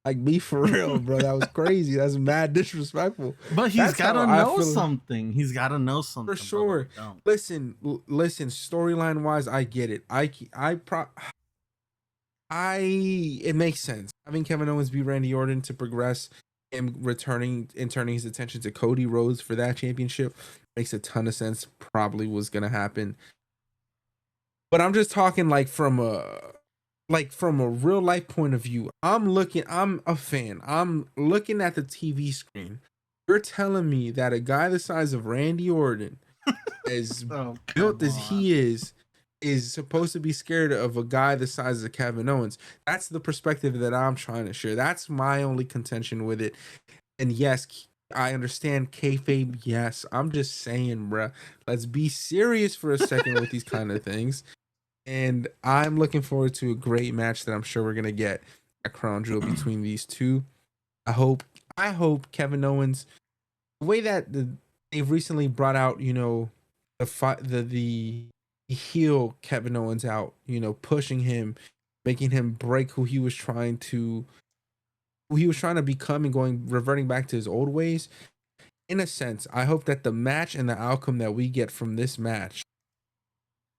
Like, be for real, bro. That was crazy. That's mad disrespectful. But he's got to know something. He's got to know something. For sure. Listen, storyline wise, I get it. It makes sense. Having Kevin Owens beat Randy Orton to progress, him returning and turning his attention to Cody Rhodes for that championship makes a ton of sense. Probably was gonna happen. But I'm just talking from a real life point of view. I'm a fan. I'm looking at the TV screen. You're telling me that a guy the size of Randy Orton, as built as he is supposed to be scared of a guy the size of Kevin Owens. That's the perspective that I'm trying to share. That's my only contention with it. And yes, I understand kayfabe. Yes, I'm just saying, bruh. Let's be serious for a second with these kind of things. And I'm looking forward to a great match that I'm sure we're gonna get at Crown Jewel between these two. I hope Kevin Owens, the way that they've recently brought out, the heel Kevin Owens out, pushing him, making him break who he was trying to become and reverting back to his old ways. In a sense, I hope that the match and the outcome that we get from this match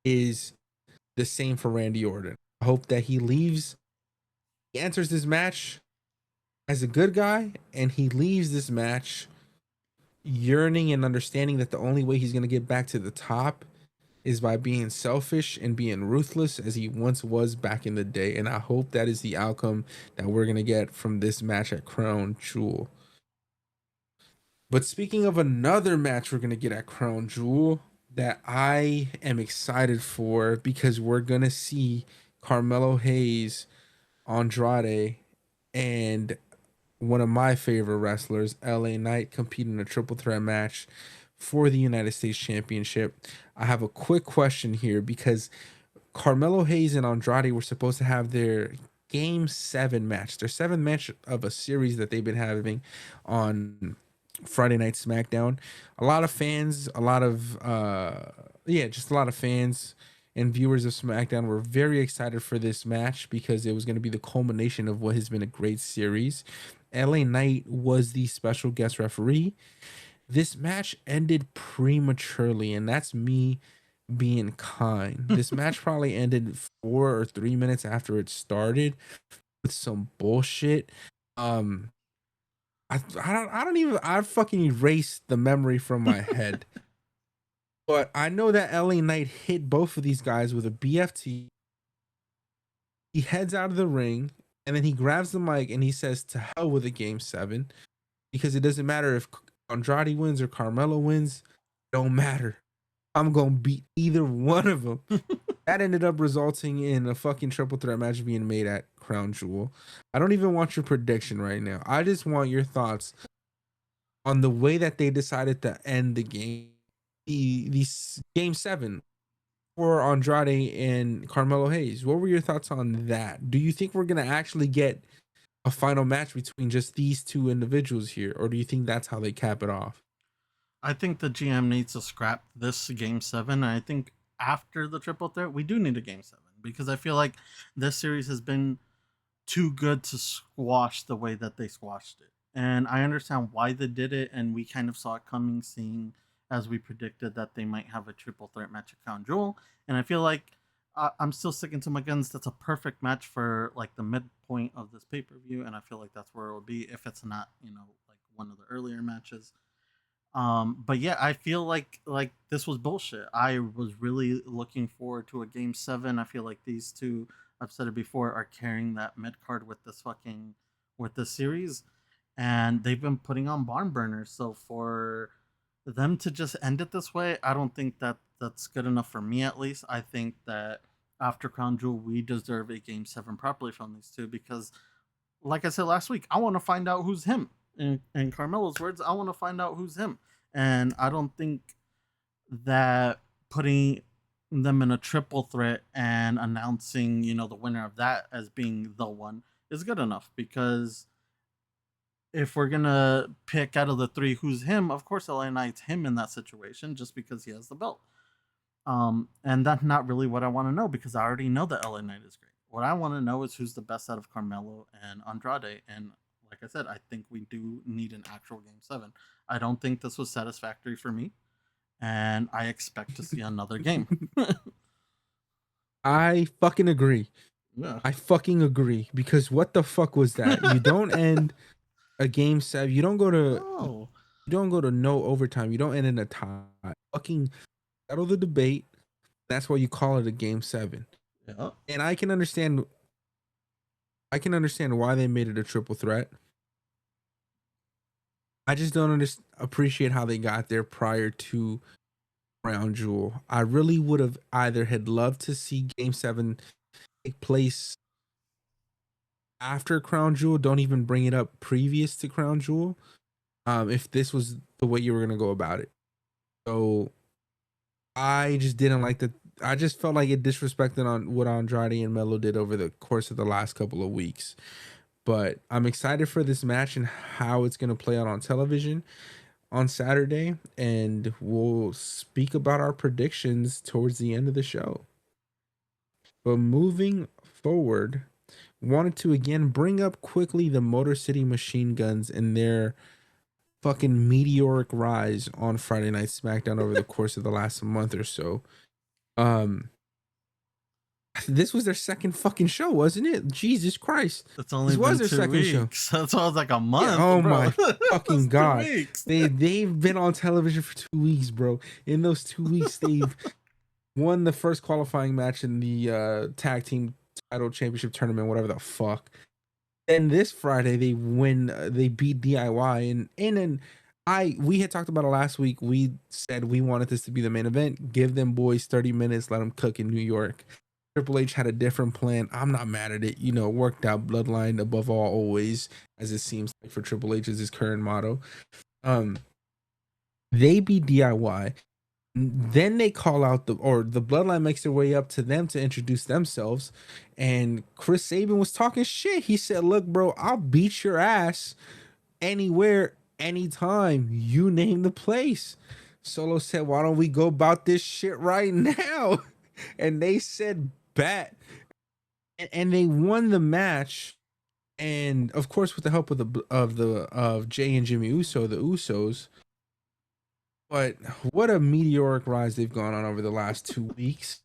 is the same for Randy Orton. I hope that he enters this match as a good guy, and he leaves this match yearning and understanding that the only way he's going to get back to the top is by being selfish and being ruthless as he once was back in the day. And I hope that is the outcome that we're going to get from this match at Crown Jewel. But speaking of another match we're going to get at Crown Jewel that I am excited for, because we're going to see Carmelo Hayes, Andrade, and one of my favorite wrestlers, LA Knight, compete in a triple threat match for the United States Championship. I have a quick question here, because Carmelo Hayes and Andrade were supposed to have their Game 7 match, their 7th match of a series that they've been having on Friday Night SmackDown. A lot of fans, just a lot of fans and viewers of SmackDown were very excited for this match because it was going to be the culmination of what has been a great series. LA Knight was the special guest referee. This match ended prematurely, and that's me being kind. This match probably ended 4 or 3 minutes after it started with some bullshit. I fucking erased the memory from my head. But I know that LA Knight hit both of these guys with a BFT. He heads out of the ring, and then he grabs the mic and he says, to hell with a Game 7, because it doesn't matter if Andrade wins or Carmelo wins. It don't matter. I'm going to beat either one of them. That ended up resulting in a fucking triple threat match being made at Crown Jewel. I don't even want your prediction right now. I just want your thoughts on the way that they decided to end the game. The Game 7 for Andrade and Carmelo Hayes. What were your thoughts on that? Do you think we're going to actually get a final match between just these two individuals here, or do you think that's how they cap it off? I think the GM needs to scrap this Game 7. I think after the triple threat, we do need a Game 7, because I feel like this series has been too good to squash the way that they squashed it. And I understand why they did it, and we kind of saw it coming, seeing as we predicted that they might have a triple threat match at Crown Jewel. And I feel like I'm still sticking to my guns. That's a perfect match for like the midpoint of this pay-per-view, and I feel like that's where it will be if it's not, like one of the earlier matches. But yeah, I feel like this was bullshit. I was really looking forward to a game seven. I feel like these two, I've said it before, are carrying that mid card with this series, and they've been putting on barn burners. So for them to just end it this way, I don't think that that's good enough for me. At least I think that after Crown Jewel, we deserve a game seven properly from these two because, like I said last week, I want to find out who's him. In Carmelo's words, I want to find out who's him. And I don't think that putting them in a triple threat and announcing, the winner of that as being the one is good enough because if we're gonna pick out of the three who's him, of course LA Knight's him in that situation just because he has the belt. And that's not really what I want to know because I already know that LA Knight is great. What I want to know is who's the best out of Carmelo and Andrade. And like I said, I think we do need an actual game seven. I don't think this was satisfactory for me, and I expect to see another game. I fucking agree. Yeah. I fucking agree because what the fuck was that? You don't end a game seven. You don't go to No. you don't go to no overtime. You don't end in a tie. Fucking settle the debate. That's why you call it a game seven. Yeah. And I can understand why they made it a triple threat. I just don't appreciate how they got there prior to Crown Jewel. I really would have either had loved to see game seven take place after Crown Jewel. Don't even bring it up previous to Crown Jewel. If this was the way you were gonna go about it. So I just didn't like that. I just felt like it disrespected on what Andrade and Melo did over the course of the last couple of weeks. But I'm excited for this match and how it's going to play out on television on Saturday. And we'll speak about our predictions towards the end of the show. But moving forward, wanted to again bring up quickly the Motor City Machine Guns and their fucking meteoric rise on Friday Night SmackDown over the course of the last month or so. This was their second fucking show, wasn't it? Jesus Christ. It's only This was been their 2 second show. weeks. That's almost like a month. Yeah, oh bro. my fucking That's god. 2 weeks. They've been on television for 2 weeks, bro. In those 2 weeks, they've won the first qualifying match in the tag team title championship tournament, whatever the fuck. And this Friday they beat DIY and we had talked about it last week. We said we wanted this to be the main event. Give them boys 30 minutes, let them cook in New York. Triple H had a different plan. I'm not mad at it. Worked out. Bloodline above all, always, as it seems like for Triple H is his current motto. They beat DIY. Then they call out the Bloodline makes their way up to them to introduce themselves. And Chris Sabin was talking shit. He said, "Look, bro, I'll beat your ass anywhere, anytime. You name the place." Solo said, "Why don't we go about this shit right now?" And they said, "Bet." And they won the match. And of course, with the help of Jay and Jimmy Uso, the Usos. But what a meteoric rise they've gone on over the last 2 weeks.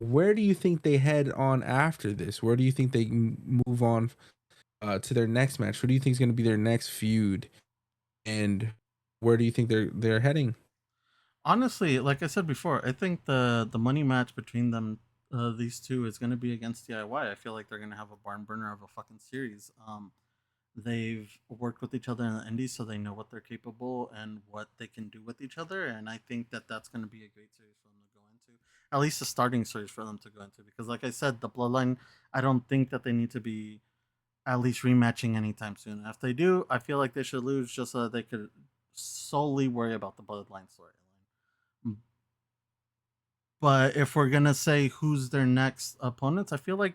Where do you think they head on after this? Where do you think they move on to their next match? What do you think is going to be their next feud? And where do you think they're heading? Honestly, like I said before, I think the money match between them, these two, is going to be against DIY. I feel like they're going to have a barn burner of a fucking series. They've worked with each other in the indies, so they know what they're capable and what they can do with each other. And I think that that's going to be a great series for them to go into, at least a starting series for them to go into. Because, like I said, the Bloodline, I don't think that they need to be at least rematching anytime soon. If they do, I feel like they should lose just so that they could solely worry about the Bloodline storyline. But if we're gonna say who's their next opponents, I feel like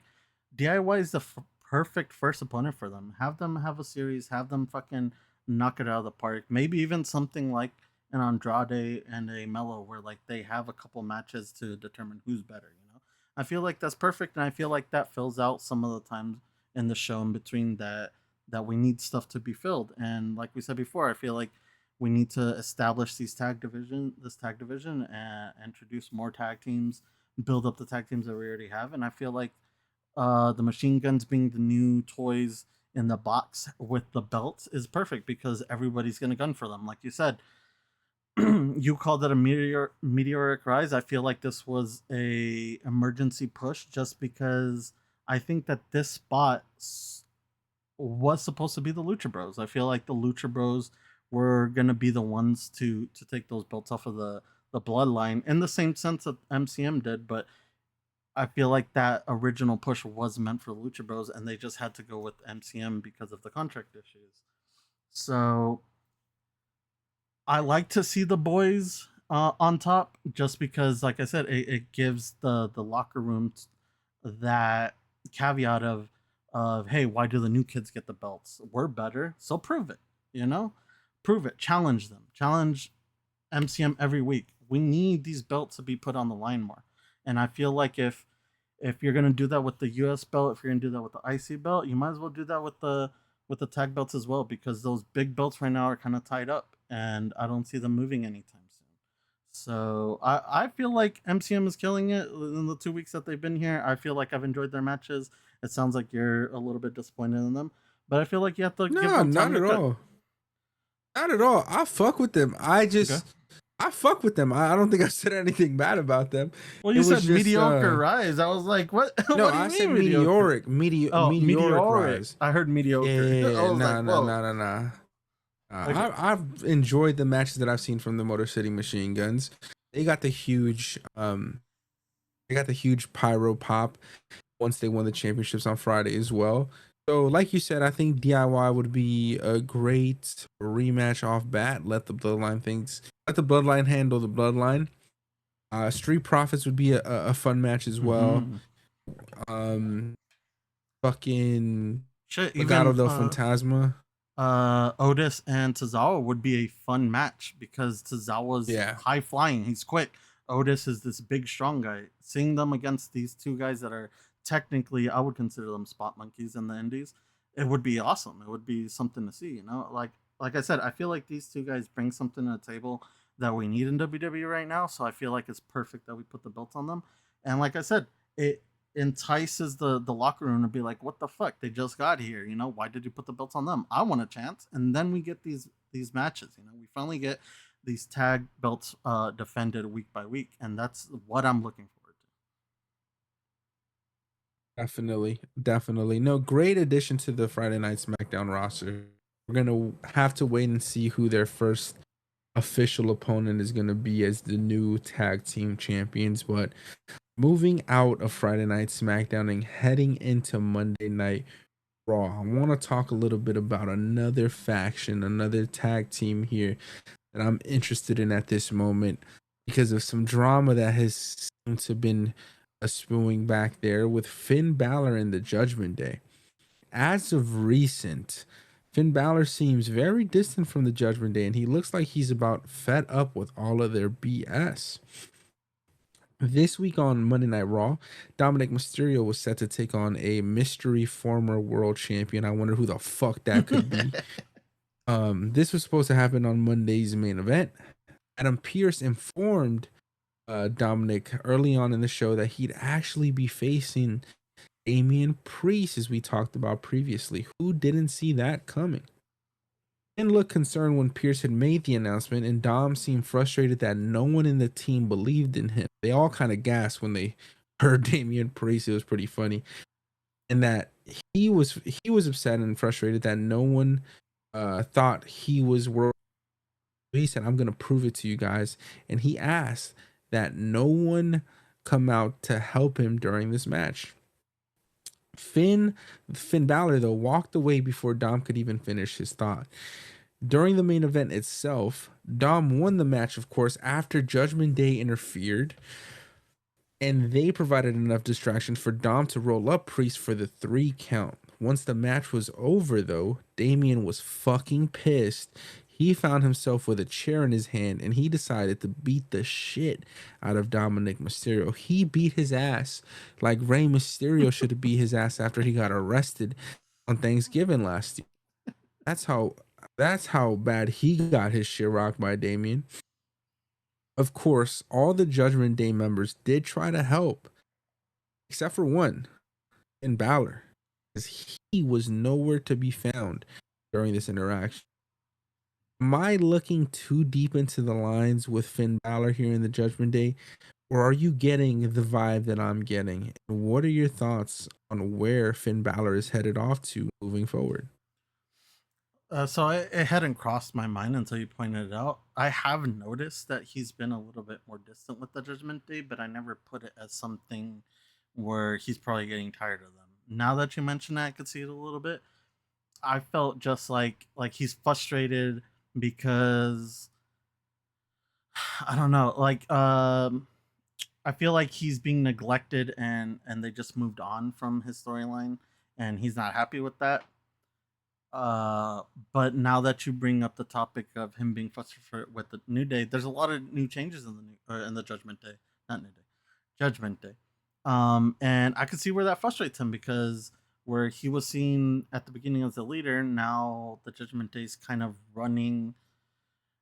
DIY is the perfect first opponent for them. Have them have a series, have them fucking knock it out of the park. Maybe even something like an Andrade and a Mello, where like they have a couple matches to determine who's better. I feel like that's perfect, and I feel like that fills out some of the times in the show in between that we need stuff to be filled. And like we said before, I feel like we need to establish this tag division, and introduce more tag teams, build up the tag teams that we already have. And I feel like the machine guns being the new toys in the box with the belts is perfect because everybody's gonna gun for them. Like you said, you called it a meteoric rise. I feel like this was a emergency push just because I think that this spot was supposed to be the Lucha Bros. I feel like the Lucha Bros were gonna be the ones to take those belts off of the bloodline in the same sense that MCM did, but I feel like that original push was meant for the Lucha Bros, and they just had to go with MCM because of the contract issues. So I like to see the boys on top, just because, like I said, it gives the locker room that caveat of hey, why do the new kids get the belts? We're better, so prove it. You know, prove it. Challenge them. Challenge MCM every week. We need these belts to be put on the line more. And I feel like if you're gonna do that with the US belt, if you're gonna do that with the IC belt, you might as well do that with the tag belts as well, because those big belts right now are kind of tied up, and I don't see them moving anytime soon. So I feel like MCM is killing it in the 2 weeks that they've been here. I feel like I've enjoyed their matches. It sounds like you're a little bit disappointed in them, but I feel like you have to give No, them time not to at cook. all. Not at all. I fuck with them. Okay. I fuck with them. I don't think I said anything bad about them. Well, It you was said just mediocre rise. I was like, what? no, What do you I said mean mediocre? meteoric, Oh, meteoric meteoric. rise. I heard mediocre. I Yeah, was like, nah, nah, whoa. nah, nah, nah. Okay. I've enjoyed the matches that I've seen from the Motor City Machine Guns. They got the huge pyro pop once they won the championships on Friday as well. So, like you said, I think DIY would be a great rematch off bat. Let the bloodline handle the bloodline. Street Profits would be a fun match as well. Mm-hmm. Um, fucking Shit, Legado even del Fantasma. Otis and Tozawa would be a fun match because Tozawa's Yeah, high flying. He's quick. Otis is this big, strong guy. Seeing them against these two guys that are technically, I would consider them spot monkeys in the Indies, it would be awesome. It would be something to see. You know, like I said, I feel like these two guys bring something to the table that we need in WWE right now. So I feel like it's perfect that we put the belts on them. And like I said, it entices the locker room to be like, what the fuck? They just got here. You know, why did you put the belts on them? I want a chance. And then we get these matches. You know, we finally get these tag belts defended week by week, and that's what I'm looking forward definitely, definitely. No, great addition to the Friday Night SmackDown roster. We're gonna have to wait and see who their first official opponent is gonna be as the new tag team champions. But moving out of Friday Night SmackDown and heading into Monday Night Raw, I want to talk a little bit about another faction, another tag team here that I'm interested in at this moment because of some drama that has seemed to been spewing back there with Finn Balor and the Judgment Day. As of recent, Finn Balor seems very distant from the Judgment Day, and he looks like he's about fed up with all of their BS. This week on Monday Night Raw, Dominic Mysterio was set to take on a mystery former world champion. I wonder who the fuck that could be. to. This was supposed to happen on Monday's main event. Adam Pearce informed Dominic early on in the show that he'd actually be facing Damian Priest, as we talked about previously. Who didn't see that coming? Finn looked concerned when Pierce had made the announcement, and Dom seemed frustrated that no one in the team believed in him. They all kind of gasped when they heard Damian Priest. It was pretty funny, and that he was upset and frustrated that no one thought he was worth. He said, "I'm gonna prove it to you guys," and he asked that no one come out to help him during this match. Finn Balor though walked away before Dom could even finish his thought. During the main event itself, Dom won the match, of course, after Judgment Day interfered, and they provided enough distraction for Dom to roll up Priest for the 3 count. Once the match was over, though, Damian was fucking pissed. He found himself with a chair in his hand, and he decided to beat the shit out of Dominic Mysterio. He beat his ass like Rey Mysterio should have beat his ass after he got arrested on Thanksgiving last year. That's how that's how bad he got his shit rocked by Damien. Of course, all the Judgment Day members did try to help, except for one, in Balor, because he was nowhere to be found during this interaction. Am I looking too deep into the lines with Finn Balor here in the Judgment Day, or are you getting the vibe that I'm getting? And what are your thoughts on where Finn Balor is headed off to moving forward? It hadn't crossed my mind until you pointed it out. I have noticed that he's been a little bit more distant with the Judgment Day, but I never put it as something where he's probably getting tired of them. Now that you mention that, I could see it a little bit. I felt just like he's frustrated because I don't know, I feel like he's being neglected and they just moved on from his storyline and he's not happy with that. Uh, but now that you bring up the topic of him being frustrated with the New Day, there's a lot of new changes in the in the Judgment Day, not New Day, Judgment Day. And I could see where that frustrates him because where he was seen at the beginning as the leader, now the Judgment Day is kind of running.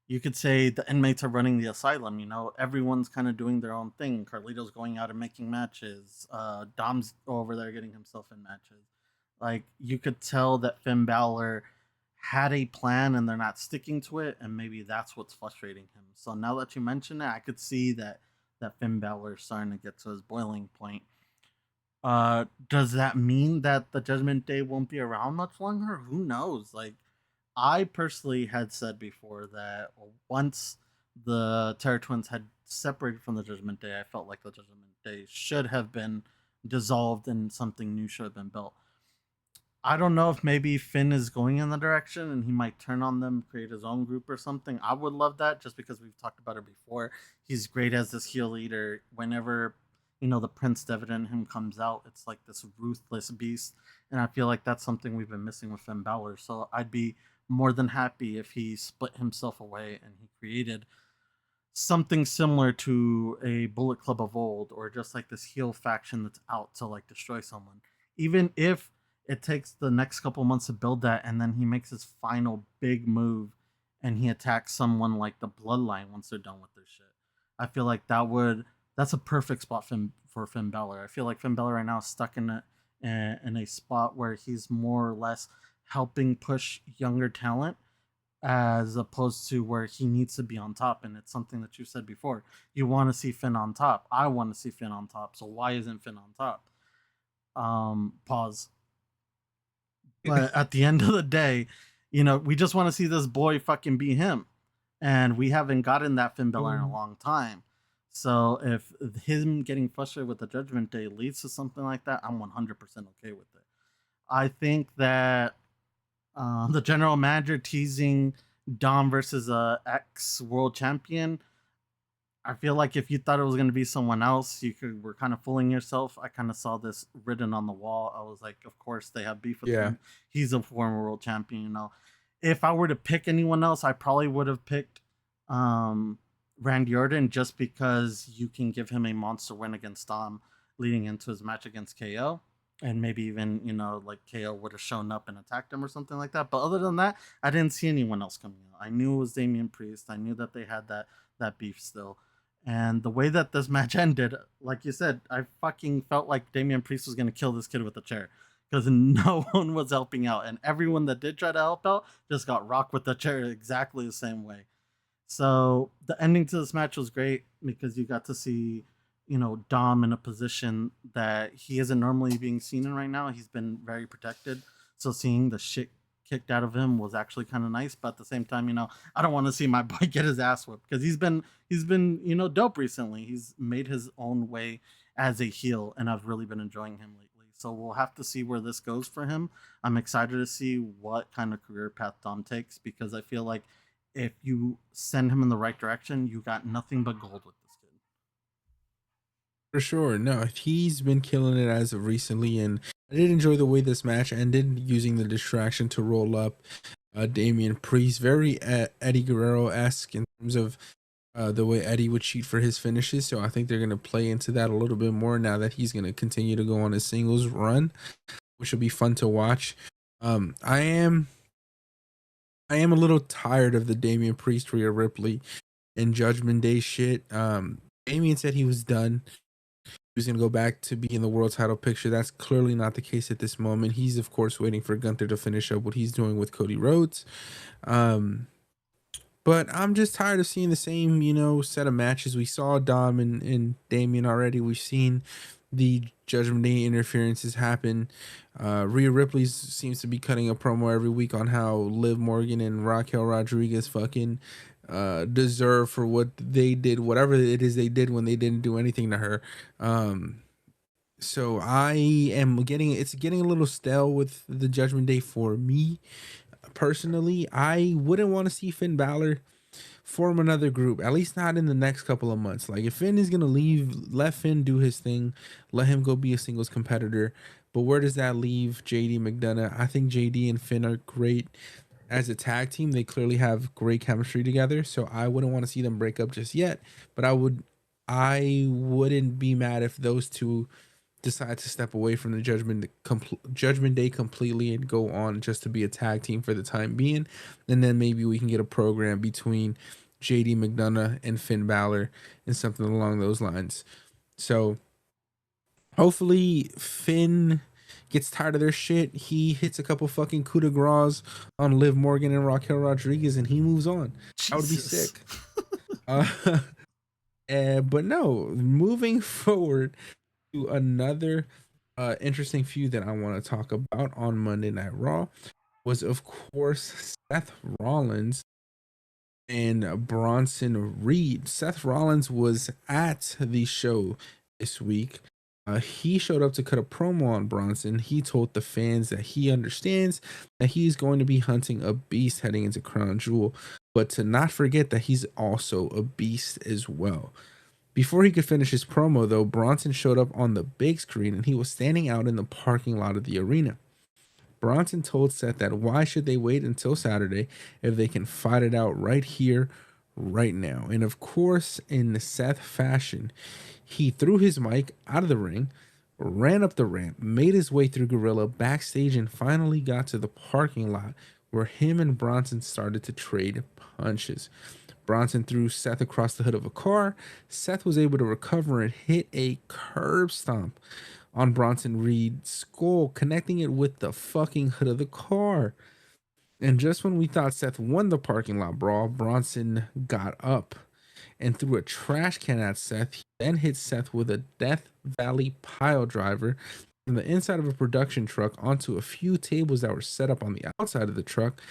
You could say the inmates are running the asylum. You know, everyone's kind of doing their own thing. Carlito's going out and making matches. Dom's over there getting himself in matches. Like you could tell that Finn Balor had a plan and they're not sticking to it, and maybe that's what's frustrating him. So now that you mention it, I could see that Finn Balor is starting to get to his boiling point. Does that mean that the Judgment Day won't be around much longer? Who knows? Like I personally had said before that once the Terror Twins had separated from the Judgment Day, I felt like the Judgment Day should have been dissolved and something new should have been built. I don't know if maybe Finn is going in the direction and he might turn on them, create his own group or something. I would love that just because we've talked about it before. He's great as this heel leader. Whenever, the Prince Devitt in him comes out, it's like this ruthless beast. And I feel like that's something we've been missing with Finn Balor. So I'd be more than happy if he split himself away and he created something similar to a Bullet Club of old, or just like this heel faction that's out to like destroy someone. Even if it takes the next couple months to build that, and then he makes his final big move, and he attacks someone like the Bloodline once they're done with their shit. I feel like that's a perfect spot for Finn Balor. I feel like Finn Balor right now is stuck in a spot where he's more or less helping push younger talent as opposed to where he needs to be on top. And it's something that you said before. You want to see Finn on top. I want to see Finn on top. So why isn't Finn on top? Pause. But at the end of the day, we just want to see this boy fucking be him. And we haven't gotten that Finn Balor in a long time. So if him getting frustrated with the Judgment Day leads to something like that, I'm 100% okay with it. I think that the general manager teasing Dom versus a ex world champion. I feel like if you thought it was going to be someone else, were kind of fooling yourself. I kind of saw this written on the wall. I was like, of course they have beef with Yeah. him. He's a former world champion. If I were to pick anyone else, I probably would have picked Randy Orton just because you can give him a monster win against Dom leading into his match against KO. And maybe even, like KO would have shown up and attacked him or something like that. But other than that, I didn't see anyone else coming out. I knew it was Damian Priest. I knew that they had that beef still. And the way that this match ended, like you said, I fucking felt like Damian Priest was going to kill this kid with a chair because no one was helping out. And everyone that did try to help out just got rocked with the chair exactly the same way. So the ending to this match was great because you got to see, Dom in a position that he isn't normally being seen in right now. He's been very protected. So seeing the shit kicked out of him was actually kind of nice. But at the same time, I don't want to see my boy get his ass whipped because he's been dope recently. He's made his own way as a heel, and I've really been enjoying him lately. So we'll have to see where this goes for him. I'm excited to see what kind of career path Dom takes because I feel like if you send him in the right direction, you got nothing but gold with this kid. For sure. No, he's been killing it as of recently, and I did enjoy the way this match ended, using the distraction to roll up Damian Priest. Very Eddie Guerrero esque in terms of the way Eddie would cheat for his finishes. So I think they're going to play into that a little bit more now that he's going to continue to go on his singles run, which will be fun to watch. I am a little tired of the Damian Priest, Rhea Ripley, and Judgment Day shit. Damian said he was done. He was going to go back to be in the world title picture. That's clearly not the case at this moment. He's, of course, waiting for Gunther to finish up what he's doing with Cody Rhodes. Um, But I'm just tired of seeing the same, set of matches. We saw Dom and Damien already. We've seen the Judgment Day interferences happen. Rhea Ripley seems to be cutting a promo every week on how Liv Morgan and Raquel Rodriguez fucking deserve for what they did, whatever it is they did when they didn't do anything to her. So I am it's getting a little stale with the Judgment Day for me personally. I wouldn't want to see Finn Balor form another group, at least not in the next couple of months. Like if Finn is gonna leave, let Finn do his thing, let him go be a singles competitor. But where does that leave JD McDonough? I think JD and Finn are great as a tag team. They clearly have great chemistry together, so I wouldn't want to see them break up just yet. But I wouldn't be mad if those two decide to step away from the Judgment Day completely and go on just to be a tag team for the time being, and then maybe we can get a program between JD McDonough and Finn Balor and something along those lines. So hopefully Finn gets tired of their shit. He hits a couple fucking coup de grace on Liv Morgan and Raquel Rodriguez, and he moves on. That would be Jesus. sick. uh, but no, moving forward to another interesting feud that I want to talk about on Monday Night Raw was, of course, Seth Rollins and Bronson Reed. Seth Rollins was at the show this week. He showed up to cut a promo on Bronson. He told the fans that he understands that he's going to be hunting a beast heading into Crown Jewel, but to not forget that he's also a beast as well. Before he could finish his promo, though, Bronson showed up on the big screen and he was standing out in the parking lot of the arena. Bronson told Seth that why should they wait until Saturday if they can fight it out right here, right now. And of course, in the Seth fashion, he threw his mic out of the ring, ran up the ramp, made his way through Gorilla backstage, and finally got to the parking lot where him and Bronson started to trade punches. Bronson threw Seth across the hood of a car. Seth was able to recover and hit a curb stomp on Bronson Reed's skull, connecting it with the fucking hood of the car. And just when we thought Seth won the parking lot brawl, Bronson got up and threw a trash can at Seth. He then hit Seth with a Death Valley pile driver from the inside of a production truck onto a few tables that were set up on the outside of the truck.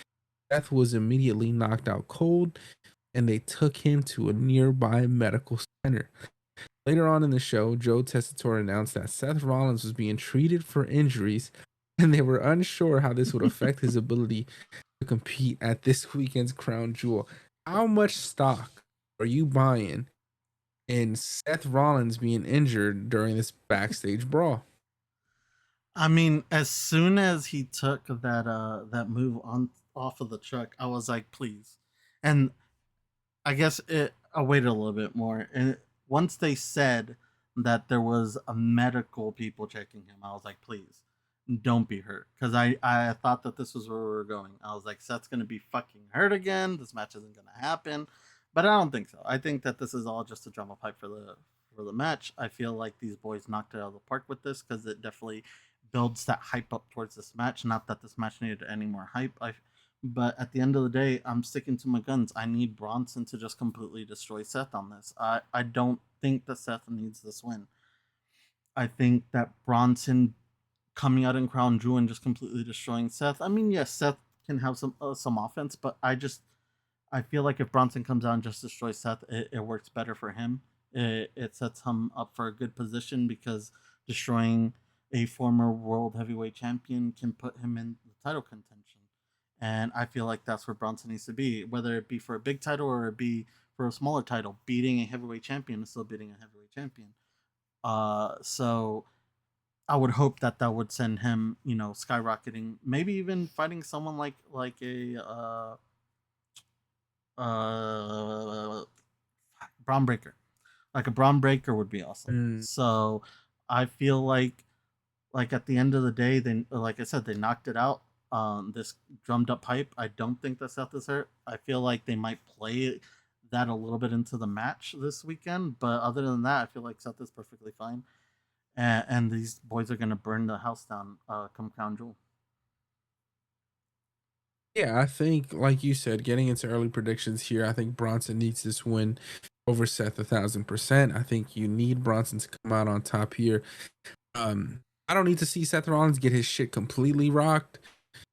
Seth was immediately knocked out cold, and they took him to a nearby medical center. Later on in the show, Joe Tessitore announced that Seth Rollins was being treated for injuries, and they were unsure how this would affect his ability to compete at this weekend's Crown Jewel. How much stock are you buying in Seth Rollins being injured during this backstage brawl? I mean, as soon as he took that move on off of the truck, I was like, please. And I waited a little bit more, and once they said that there was a medical people checking him, I was like, please, don't be hurt, because I thought that this was where we were going. I was like, Seth's gonna be fucking hurt again. This match isn't gonna happen, but I don't think so. I think that this is all just a drama pipe for the match. I feel like these boys knocked it out of the park with this because it definitely builds that hype up towards this match. Not that this match needed any more hype. But at the end of the day, I'm sticking to my guns. I need Bronson to just completely destroy Seth on this. I don't think that Seth needs this win. I think that Bronson coming out in Crown Jewel and just completely destroying Seth. I mean, yes, Seth can have some offense, but I feel like if Bronson comes out and just destroys Seth, it works better for him. It sets him up for a good position because destroying a former world heavyweight champion can put him in the title contention. And I feel like that's where Bronson needs to be, whether it be for a big title or it be for a smaller title. Beating a heavyweight champion is still beating a heavyweight champion. So I would hope that that would send him, skyrocketing. Maybe even fighting someone like a uh, Braun Breaker. Like a Braun Breaker would be awesome. Mm. So I feel like at the end of the day, they, like I said, they knocked it out. This drummed up hype. I don't think that Seth is hurt. I feel like they might play that a little bit into the match this weekend, but other than that, I feel like Seth is perfectly fine. And these boys are gonna burn the house down come Crown Jewel. Yeah, I think, like you said, getting into early predictions here, I think Bronson needs this win over Seth 1,000%. I think you need Bronson to come out on top here. I don't need to see Seth Rollins get his shit completely rocked,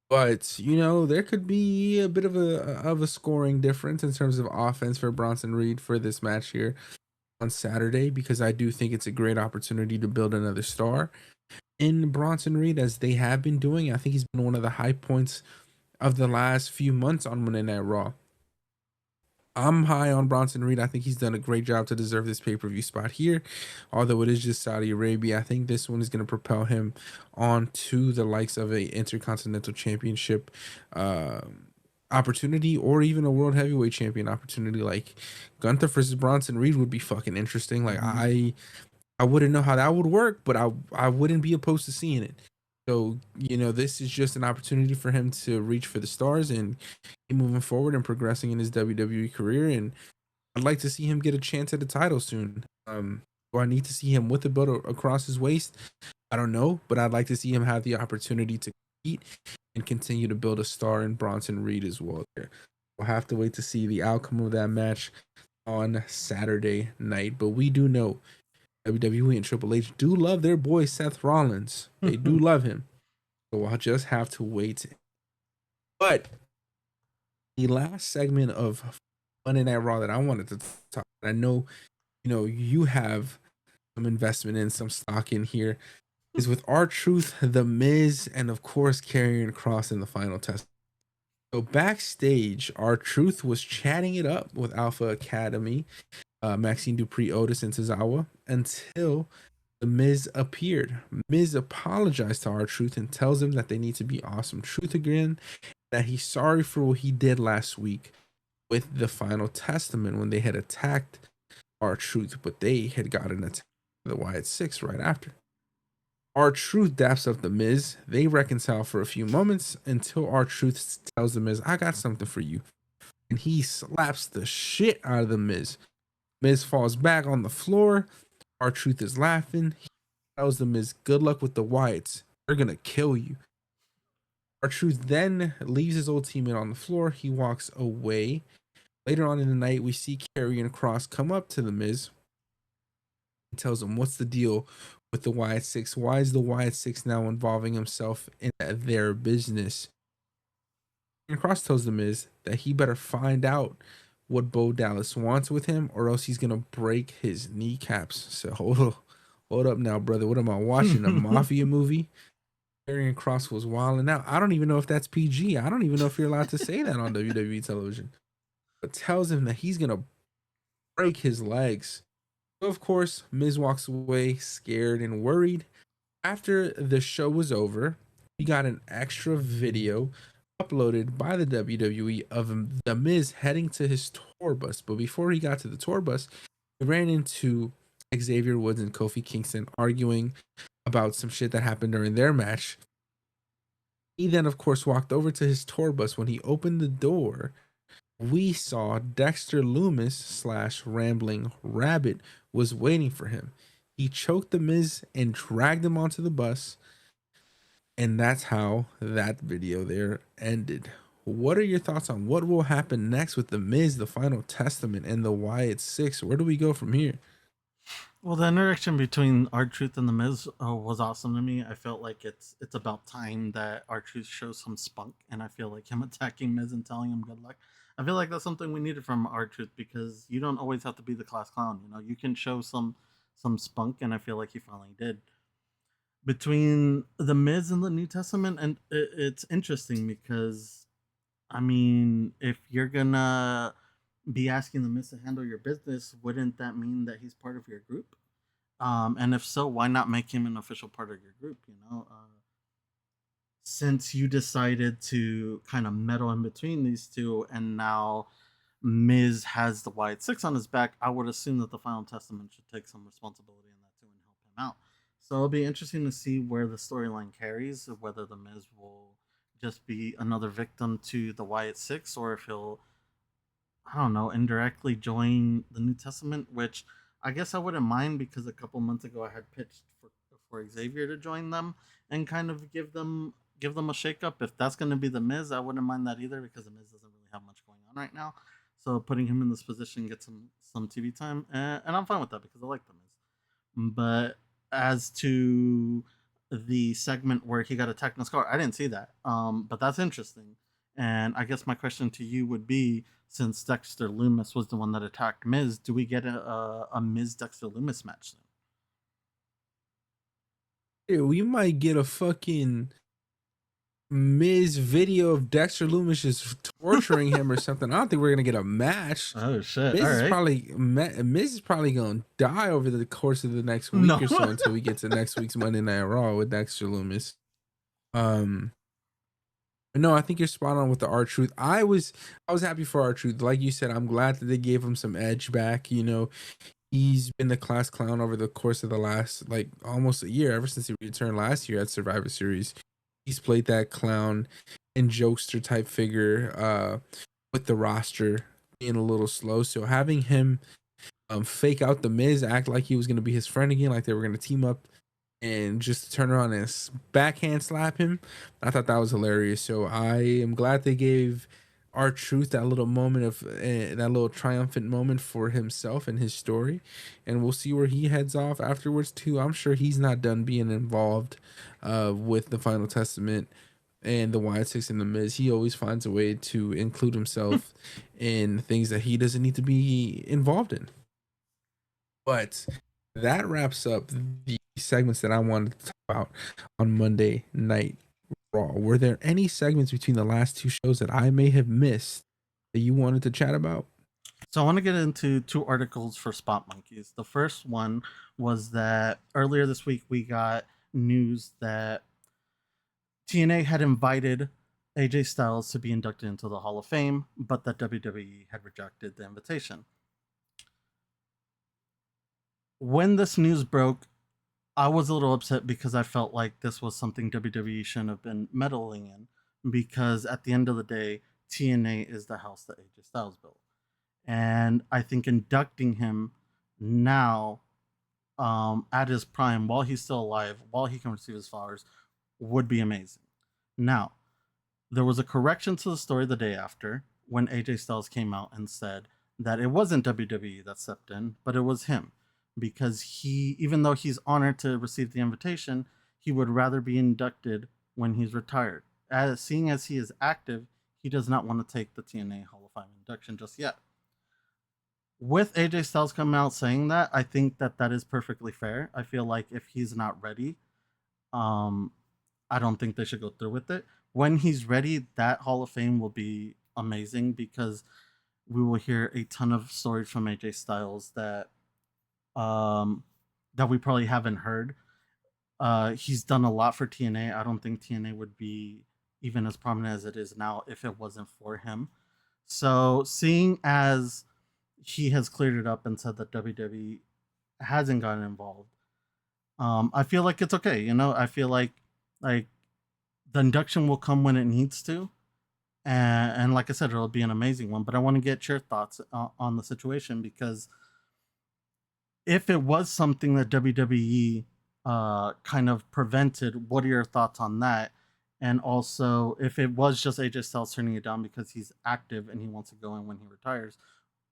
but there could be a bit of a scoring difference in terms of offense for Bronson Reed for this match here on Saturday, because I do think it's a great opportunity to build another star in Bronson Reed, as they have been doing. I think he's been one of the high points of the last few months on Monday Night Raw. I'm high on Bronson Reed. I think he's done a great job to deserve this pay-per-view spot here. Although it is just Saudi Arabia, I think this one is going to propel him on to the likes of a Intercontinental Championship opportunity, or even a World Heavyweight Champion opportunity. Like Gunther versus Bronson Reed would be fucking interesting. Like Mm-hmm. I wouldn't know how that would work, but I wouldn't be opposed to seeing it. So, this is just an opportunity for him to reach for the stars and keep moving forward and progressing in his WWE career. And I'd like to see him get a chance at the title soon. Do I need to see him with the belt across his waist? I don't know, but I'd like to see him have the opportunity to compete and continue to build a star in Bronson Reed as well. There, we'll have to wait to see the outcome of that match on Saturday night. But we do know WWE and Triple H do love their boy Seth Rollins. They do love him. So I'll just have to wait. But the last segment of Monday Night Raw that I wanted to talk, I know, you have some investment in, some stock in here, is with R-Truth, The Miz, and of course Karrion Kross in the final test. So backstage, R-Truth was chatting it up with Alpha Academy, Maxine Dupree, Otis, and Tozawa until The Miz appeared. Miz apologized to R-Truth and tells him that they need to be Awesome Truth again, that he's sorry for what he did last week with the Final Testament when they had attacked R-Truth, but they had gotten attacked by the Wyatt Six right after. R-Truth daps up the Miz. They reconcile for a few moments until R-Truth tells the Miz, "I got something for you." And he slaps the shit out of the Miz. Miz falls back on the floor. R-Truth is laughing. He tells the Miz, "Good luck with the Wyatts. They're going to kill you." R-Truth then leaves his old teammate on the floor. He walks away. Later on in the night, we see Karrion Kross come up to the Miz and tells him, "What's the deal with the Wyatt Six? Why is the Wyatt Six now involving himself in their business?" And Kross tells the Miz that he better find out what Bo Dallas wants with him, or else he's gonna break his kneecaps. So hold up now, brother. What am I watching? A mafia movie? Karrion Kross was wilding out. I don't even know if that's PG. I don't even know if you're allowed to say that on WWE television. But tells him that he's gonna break his legs. So of course, Miz walks away scared and worried. After the show was over, we got an extra video uploaded by the WWE of the Miz heading to his tour bus. But before he got to the tour bus, he ran into Xavier Woods and Kofi Kingston arguing about some shit that happened during their match. He then, of course, walked over to his tour bus. When he opened the door, we saw Dexter Loomis slash Rambling Rabbit was waiting for him. He choked the Miz and dragged him onto the bus. And that's how that video there ended. What are your thoughts on what will happen next with the Miz, the Final Testament, and the Wyatt Six? Where do we go from here? Well, the interaction between R-Truth and the Miz was awesome to me. I felt like it's about time that R-Truth shows some spunk, and I feel like him attacking Miz and telling him good luck. I feel like that's something we needed from R-Truth, because you don't always have to be the class clown. You can show some spunk, and I feel like he finally did. Between the Miz and the New Testament, and it's interesting because, I mean, if you're gonna be asking the Miz to handle your business, wouldn't that mean that he's part of your group? And if so, why not make him an official part of your group? Since you decided to kind of meddle in between these two, and now Miz has the Wyatt Six on his back, I would assume that the Final Testament should take some responsibility in that too and help him out. So it'll be interesting to see where the storyline carries, whether the Miz will just be another victim to the Wyatt Six, or if he'll, I don't know, indirectly join the New Testament, which I guess I wouldn't mind, because a couple months ago I had pitched for Xavier to join them and kind of give them give them a shakeup. If that's going to be the Miz, I wouldn't mind that either because the Miz doesn't really have much going on right now. So putting him in this position gets him some TV time, and I'm fine with that because I like the Miz. But as to the segment where he got attacked in the car, I didn't see that. But that's interesting. And I guess my question to you would be, since Dexter Loomis was the one that attacked Miz, do we get a Miz Dexter Loomis match soon? Yeah, we might get a fucking Miz video of Dexter Loomis just torturing him or something. I don't think we're gonna get a match. Oh shit! Miz All is right. probably gonna die over the course of the next No. week or so until we get to next week's Monday Night Raw with Dexter Loomis. Um, no, I think you're spot on with the R-Truth. I was happy for R-Truth. Like you said, I'm glad that they gave him some edge back. You know, he's been the class clown over the course of the last like almost a year, ever since he returned last year at Survivor Series. He's played that clown and jokester type figure with the roster being a little slow. So having him fake out the Miz, act like he was going to be his friend again, like they were going to team up and just turn around and backhand slap him, I thought that was hilarious. So I am glad they gave R-Truth that little moment of that little triumphant moment for himself and his story, and we'll see where he heads off afterwards too. I'm sure he's not done being involved with the Final Testament and the Wyatt Six and the Miz. He always finds a way to include himself in things that he doesn't need to be involved in. But that wraps up the segments that I wanted to talk about on Monday Night Raw. Were there any segments between the last two shows that I may have missed that you wanted to chat about? So I want to get into two articles for Spot Monkeys. The first one was that earlier this week we got news that TNA had invited AJ Styles to be inducted into the Hall of Fame, but that WWE had rejected the invitation. When this news broke, I was a little upset because I felt like this was something WWE shouldn't have been meddling in, because at the end of the day, TNA is the house that AJ Styles built. And I think inducting him now, at his prime, while he's still alive, while he can receive his flowers, would be amazing. Now, there was a correction to the story the day after when AJ Styles came out and said that it wasn't WWE that stepped in, but it was him. Because he, even though he's honored to receive the invitation, he would rather be inducted when he's retired. Seeing as he is active, he does not want to take the TNA Hall of Fame induction just yet. With AJ Styles coming out saying that, I think that that is perfectly fair. I feel like if he's not ready, I don't think they should go through with it. When he's ready, that Hall of Fame will be amazing because we will hear a ton of stories from AJ Styles um, that we probably haven't heard. He's done a lot for TNA. I don't think TNA would be even as prominent as it is now if it wasn't for him. So, seeing as he has cleared it up and said that WWE hasn't gotten involved, I feel like it's okay. You know, I feel like the induction will come when it needs to, and like I said, it'll be an amazing one. But I want to get your thoughts on the situation, because if it was something that WWE kind of prevented, what are your thoughts on that? And also, if it was just AJ Styles turning it down because he's active and he wants to go in when he retires,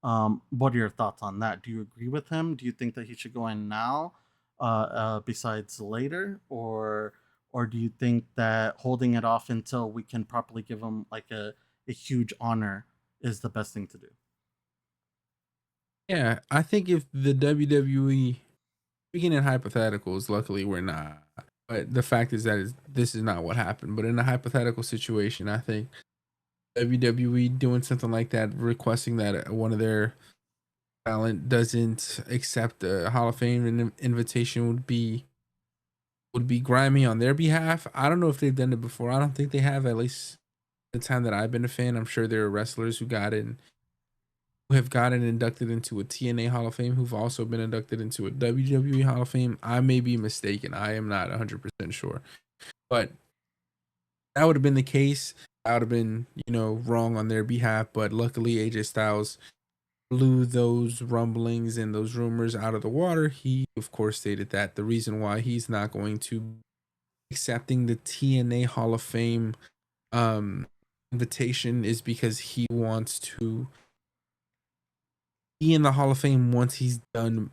what are your thoughts on that? Do you agree with him? Do you think that he should go in now, besides later, or do you think that holding it off until we can properly give him like a huge honor is the best thing to do? Yeah, I think if the WWE, speaking in hypotheticals, luckily we're not. But the fact is that this is not what happened. But in a hypothetical situation, I think WWE doing something like that, requesting that one of their talent doesn't accept a Hall of Fame invitation would be grimy on their behalf. I don't know if they've done it before. I don't think they have, at least the time that I've been a fan. I'm sure there are wrestlers who have gotten inducted into a TNA Hall of Fame who've also been inducted into a WWE Hall of Fame. I may be mistaken. I am not 100% sure. But that would have been the case. I would have been, wrong on their behalf. But luckily, AJ Styles blew those rumblings and those rumors out of the water. He, of course, stated that the reason why he's not going to accepting the TNA Hall of Fame invitation is because he wants to be in the Hall of Fame once he's done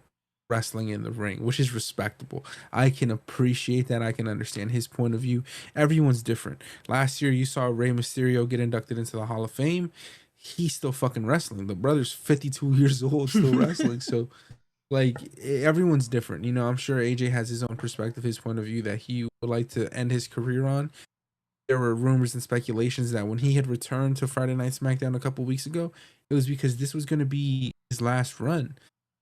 wrestling in the ring, which is respectable. I can appreciate that. I can understand his point of view. Everyone's different. Last year, you saw Rey Mysterio get inducted into the Hall of Fame. He's still fucking wrestling. The brother's 52 years old, still wrestling. So, like, everyone's different. You know, I'm sure AJ has his own perspective, his point of view that he would like to end his career on. There were rumors and speculations that when he had returned to Friday Night SmackDown a couple weeks ago, it was because this was going to be his last run.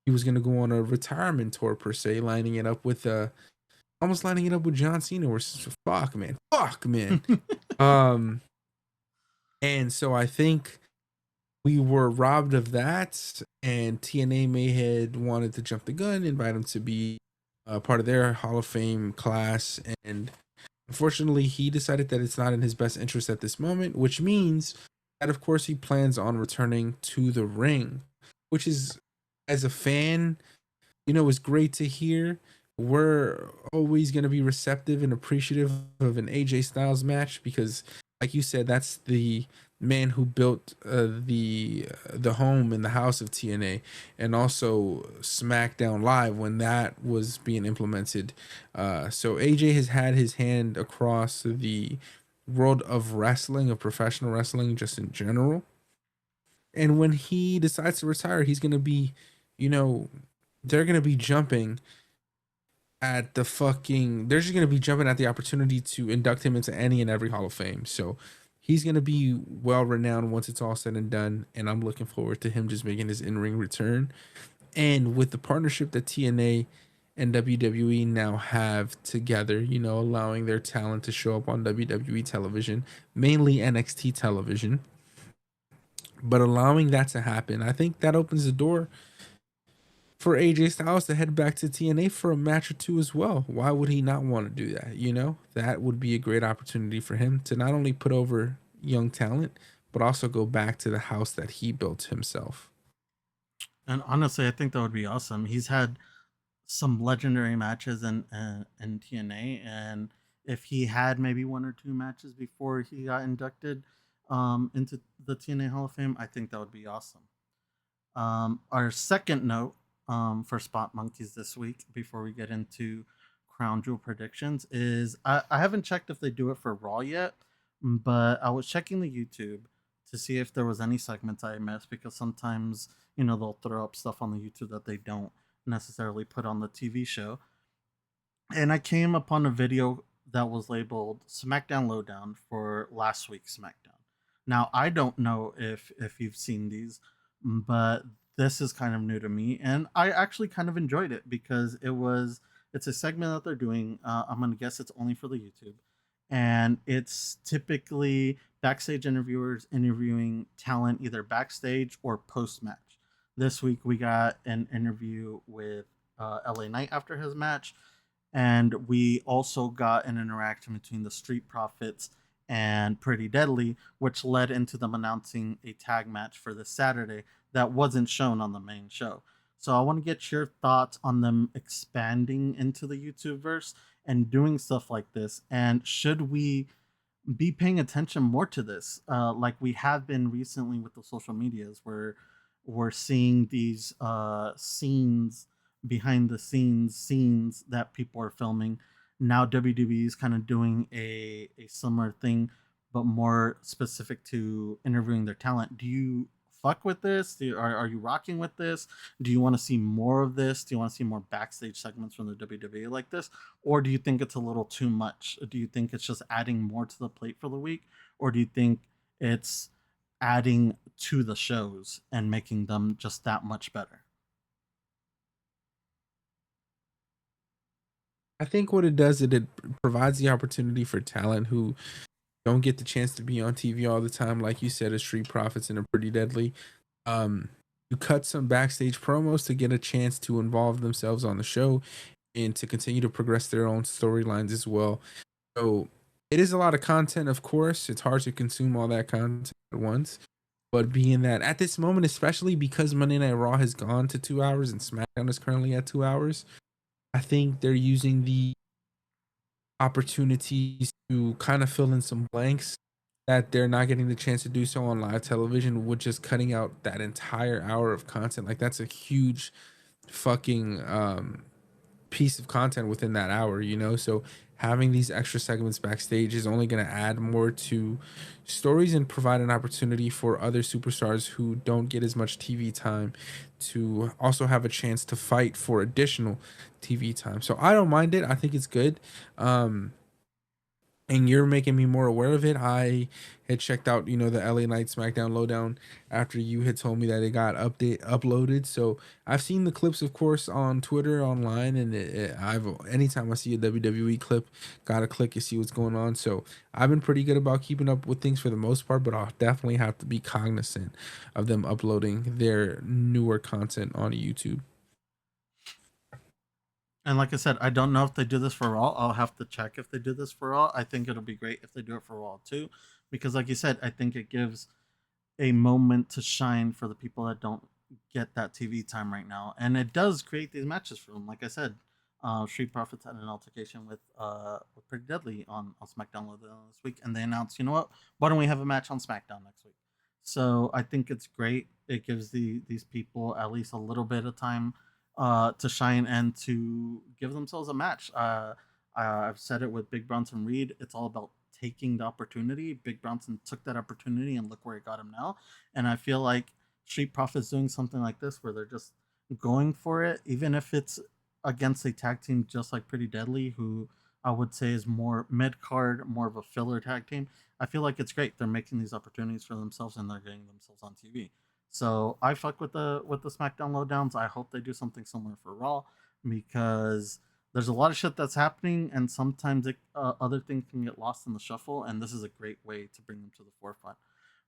He was going to go on a retirement tour per se, lining it up with almost lining it up with John Cena. Where fuck man. um, and so I think we were robbed of that, and TNA may had wanted to jump the gun, invite him to be part of their Hall of Fame class, and unfortunately, he decided that it's not in his best interest at this moment, which means that, of course, he plans on returning to the ring, which is, as a fan, you know, is great to hear. We're always going to be receptive and appreciative of an AJ Styles match because, like you said, that's the man who built the home and the house of TNA, and also SmackDown Live when that was being implemented. So AJ has had his hand across the world of wrestling, of professional wrestling, just in general. And when he decides to retire, he's gonna be, you know, they're gonna be jumping at the fucking they're just gonna be jumping at the opportunity to induct him into any and every Hall of Fame. So he's gonna be well renowned once it's all said and done. And I'm looking forward to him just making his in-ring return. And with the partnership that TNA and WWE now have together, you know, allowing their talent to show up on WWE television, mainly NXT television, but allowing that to happen, I think that opens the door for AJ Styles to head back to TNA for a match or two as well. Why would he not want to do that? You know, that would be a great opportunity for him to not only put over young talent, but also go back to the house that he built himself. And honestly, I think that would be awesome. He's had some legendary matches in TNA, and if he had maybe one or two matches before he got inducted into the TNA Hall of Fame, I think that would be awesome. Our second note for Spot Monkeys this week, before we get into Crown Jewel predictions, is I haven't checked if they do it for Raw yet, but I was checking the YouTube to see if there was any segments I missed, because sometimes, you know, they'll throw up stuff on the YouTube that they don't necessarily put on the TV show. And I came upon a video that was labeled SmackDown Lowdown for last week's SmackDown. Now, I don't know if you've seen these, but this is kind of new to me, and I actually kind of enjoyed it because it's a segment that they're doing. I'm gonna guess it's only for the YouTube, and it's typically backstage interviewers interviewing talent either backstage or post match. This week we got an interview with LA Knight after his match, and we also got an interaction between the Street Profits and Pretty Deadly, which led into them announcing a tag match for this Saturday that wasn't shown on the main show. So I want to get your thoughts on them expanding into the YouTube verse and doing stuff like this. And should we be paying attention more to this, like we have been recently with the social medias, where we're seeing these scenes, behind the scenes that people are filming. Now WWE is kind of doing a similar thing, but more specific to interviewing their talent. Do you fuck with this? Are you rocking with this? Do you want to see more of this? Do you want to see more backstage segments from the WWE like this? Or do you think it's a little too much? Do you think it's just adding more to the plate for the week? Or do you think it's adding to the shows and making them just that much better? I think what it does is it provides the opportunity for talent who don't get the chance to be on TV all the time, like you said, as Street Profits and a Pretty Deadly. You cut some backstage promos to get a chance to involve themselves on the show and to continue to progress their own storylines as well. So it is a lot of content, of course. It's hard to consume all that content at once. But being that at this moment, especially because Monday Night Raw has gone to 2 hours and SmackDown is currently at 2 hours, I think they're using the opportunities to kind of fill in some blanks that they're not getting the chance to do so on live television, with just cutting out that entire hour of content. Like that's a huge fucking piece of content within that hour, you know? So having these extra segments backstage is only going to add more to stories and provide an opportunity for other superstars who don't get as much TV time to also have a chance to fight for additional TV time. So I don't mind it. I think it's good. And you're making me more aware of it. I had checked out, you know, the LA Knight SmackDown Lowdown after you had told me that it got uploaded. So I've seen the clips, of course, on Twitter, online, and I've anytime I see a WWE clip, gotta click and see what's going on. So I've been pretty good about keeping up with things for the most part, but I'll definitely have to be cognizant of them uploading their newer content on YouTube. And like I said, I don't know if they do this for Raw. I'll have to check if they do this for Raw. I think it'll be great if they do it for Raw too, because like you said, I think it gives a moment to shine for the people that don't get that TV time right now, and it does create these matches for them. Like I said, Street Profits had an altercation with Pretty Deadly on SmackDown this week, and they announced, you know what? Why don't we have a match on SmackDown next week? So I think it's great. It gives these people at least a little bit of time to shine and to give themselves a match. I've said it with Big Bronson Reed. It's all about taking the opportunity. Big Bronson took that opportunity, and look where it got him now. And I feel like Street Profits doing something like this, where they're just going for it, even if it's against a tag team just like Pretty Deadly, who I would say is more mid card, more of a filler tag team. I feel like it's great. They're making these opportunities for themselves, and they're getting themselves on TV. So I fuck with the SmackDown lowdowns. I hope they do something similar for Raw, because there's a lot of shit that's happening, and sometimes other things can get lost in the shuffle. And this is a great way to bring them to the forefront.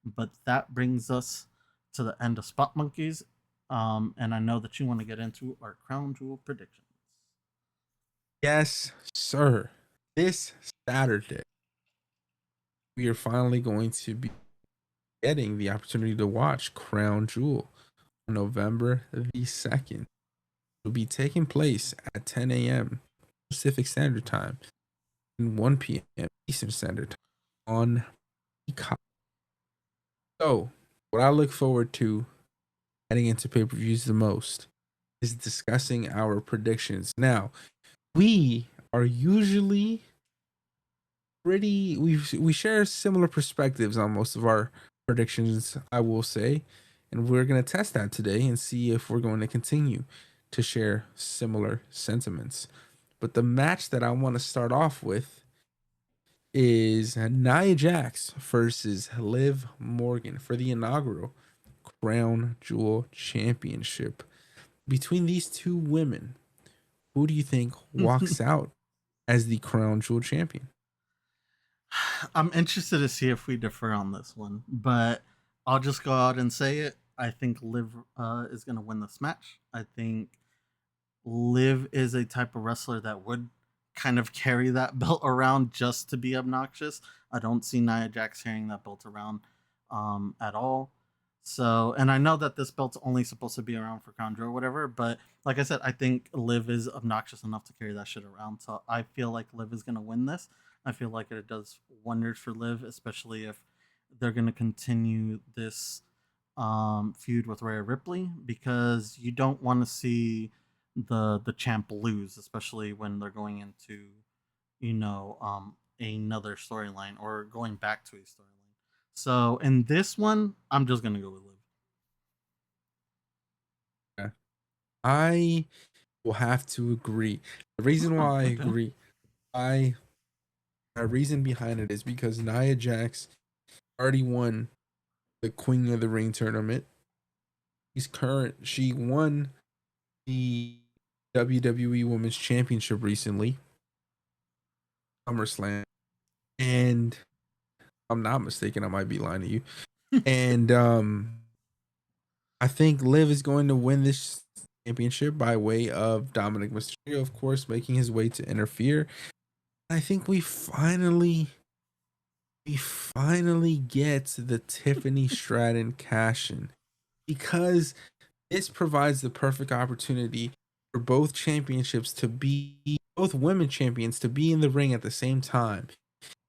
But that brings us to the end of Spot Monkeys, and I know that you want to get into our crown jewel predictions. Yes, sir. This Saturday, we are finally going to be getting the opportunity to watch Crown Jewel on November the 2nd. It'll be taking place at 10 a.m. Pacific Standard Time and 1 p.m. Eastern Standard Time on Peacock. So, what I look forward to heading into pay-per-views the most is discussing our predictions. Now, we are usually we share similar perspectives on most of our predictions, I will say, and we're going to test that today and see if we're going to continue to share similar sentiments. But the match that I want to start off with is Nia Jax versus Liv Morgan for the inaugural Crown Jewel Championship. Between these two women, who do you think walks out as the Crown Jewel champion? I'm interested to see if we differ on this one, but I'll just go out and say it. I think Liv is going to win this match. I think Liv is a type of wrestler that would kind of carry that belt around just to be obnoxious. I don't see Nia Jax carrying that belt around at all. So, and I know that this belt's only supposed to be around for Crown Jewel or whatever, but like I said, I think Liv is obnoxious enough to carry that shit around. So I feel like Liv is going to win this. I feel like it does wonders for Liv, especially if they're going to continue this feud with Rhea Ripley, because you don't want to see the champ lose, especially when they're going into, another storyline or going back to a storyline. So in this one, I'm just gonna go with Liv. Yeah. I will have to agree. The reason why I Okay. agree, I my reason behind it is because Nia Jax already won the Queen of the Ring tournament. She won the WWE Women's Championship recently, SummerSlam, and if I'm not mistaken, I might be lying to you. And I think Liv is going to win this championship by way of Dominic Mysterio, of course, making his way to interfere. I think we finally get the Tiffany Stratton cash in, because this provides the perfect opportunity for both championships to be both women champions to be in the ring at the same time.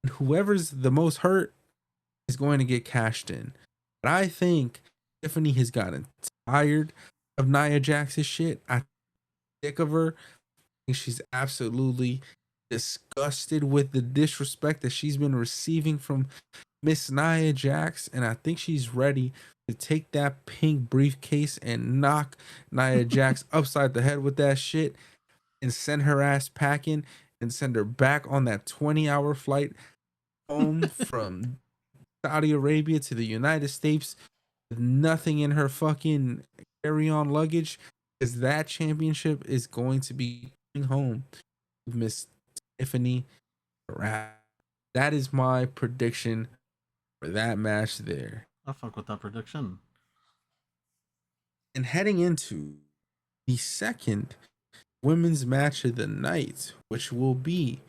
And whoever's the most hurt is going to get cashed in. But I think Tiffany has gotten tired of Nia Jax's shit. I sick of her. I think she's absolutely disgusted with the disrespect that she's been receiving from Miss Nia Jax, and I think she's ready to take that pink briefcase and knock Nia Jax upside the head with that shit and send her ass packing and send her back on that 20-hour flight home from Saudi Arabia to the United States with nothing in her fucking carry-on luggage, because that championship is going to be coming home with Miss Tiffany Stratton. That is my prediction for that match there. I fuck with that prediction. And heading into the second women's match of the night, which will be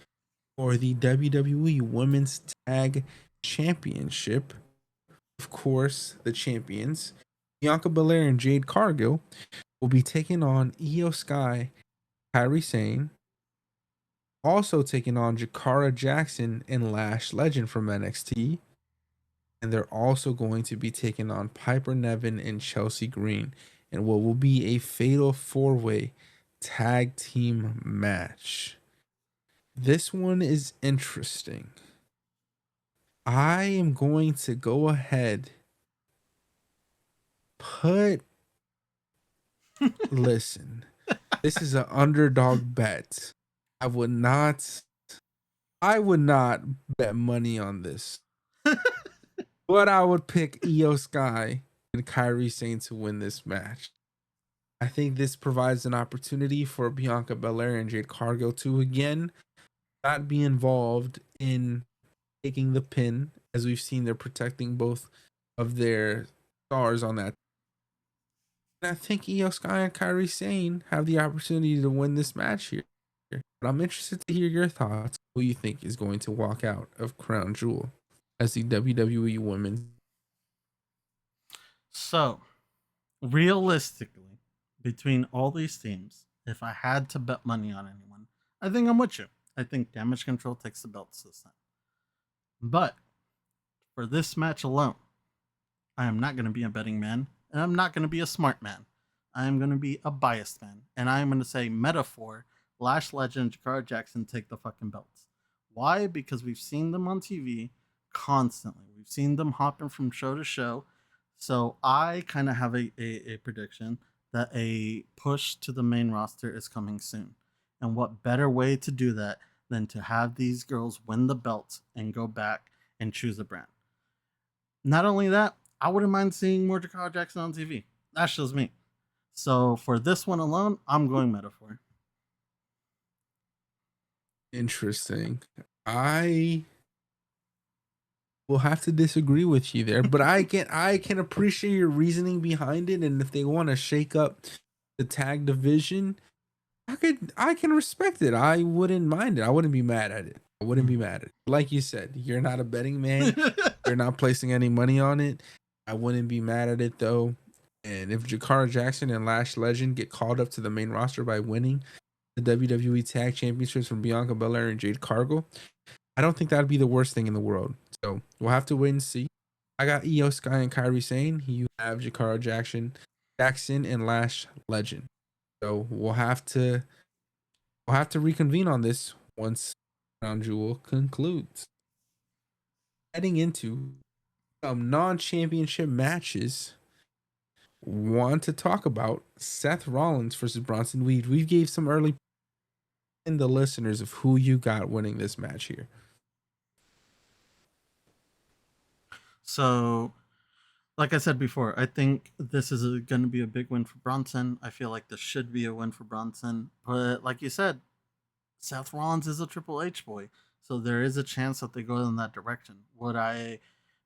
for the WWE Women's Tag Championship. Of course, the champions, Bianca Belair and Jade Cargill, will be taking on Io Sky, Kairi Sane, also taking on Jakara Jackson and Lash Legend from NXT. And they're also going to be taking on Piper Niven and Chelsea Green in what will be a fatal 4-way tag team match. This one is interesting. I am going to go ahead, listen, this is an underdog bet. I would not bet money on this. But I would pick Io Sky and Kairi Sane to win this match. I think this provides an opportunity for Bianca Belair and Jade Cargill to again not be involved in taking the pin, as we've seen they're protecting both of their stars on that. And I think Io Sky and Kairi Sane have the opportunity to win this match here. But I'm interested to hear your thoughts. Who you think is going to walk out of Crown Jewel as the WWE Women? So, realistically, between all these teams, if I had to bet money on anyone, I think I'm with you. I think Damage Control takes the belts this time. But for this match alone, I am not going to be a betting man, and I'm not going to be a smart man. I am going to be a biased man, and I am going to say metaphor, Lash Legend, Jakara Jackson take the fucking belts. Why? Because we've seen them on TV constantly. We've seen them hopping from show to show. So I kind of have a prediction that a push to the main roster is coming soon. And what better way to do that than to have these girls win the belts and go back and choose a brand? Not only that, I wouldn't mind seeing more Jakara Jackson on TV. That's just me. So for this one alone, I'm going metaphor. Interesting. I will have to disagree with you there, but I can appreciate your reasoning behind it. And if they want to shake up the tag division, I can respect it. I wouldn't mind it. I wouldn't be mad at it. I wouldn't be mad at it. Like you said, you're not a betting man. You're not placing any money on it. I wouldn't be mad at it though. And if Jakara Jackson and Lash Legend get called up to the main roster by winning the WWE Tag Championships from Bianca Belair and Jade Cargill, I don't think that'd be the worst thing in the world. So we'll have to wait and see. I got Io Sky and Kairi Sane. You have Jakara Jackson and Lash Legend. So we'll have to reconvene on this once Crown Jewel concludes. Heading into some non-championship matches, want to talk about Seth Rollins versus Bronson Reed. We gave some early in the listeners of who you got winning this match here. So, like I said before, I think this is going to be a big win for Bronson. I feel like this should be a win for Bronson. But like you said, Seth Rollins is a Triple H boy. So there is a chance that they go in that direction. Would I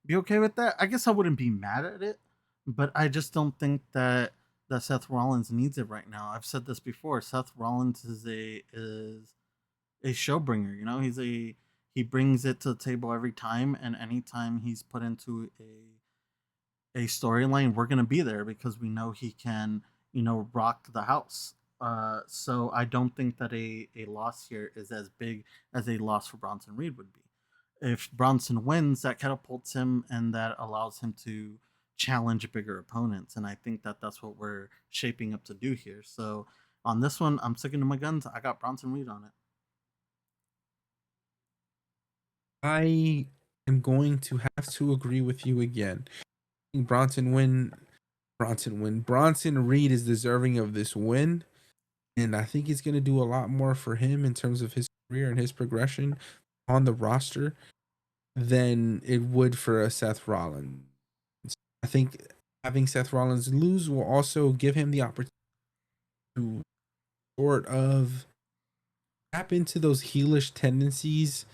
be okay with that? I guess I wouldn't be mad at it. But I just don't think that Seth Rollins needs it right now. I've said this before. Seth Rollins is a show bringer. You know, he brings it to the table every time, and anytime he's put into a storyline, we're gonna be there because we know he can, rock the house. So I don't think that a loss here is as big as a loss for Bronson Reed would be. If Bronson wins, that catapults him and that allows him to challenge bigger opponents. And I think that that's what we're shaping up to do here. So on this one, I'm sticking to my guns. I got Bronson Reed on it. I am going to have to agree with you again. Bronson win. Bronson win. Bronson Reed is deserving of this win. And I think it's going to do a lot more for him in terms of his career and his progression on the roster than it would for a Seth Rollins. I think having Seth Rollins lose will also give him the opportunity to sort of tap into those heelish tendencies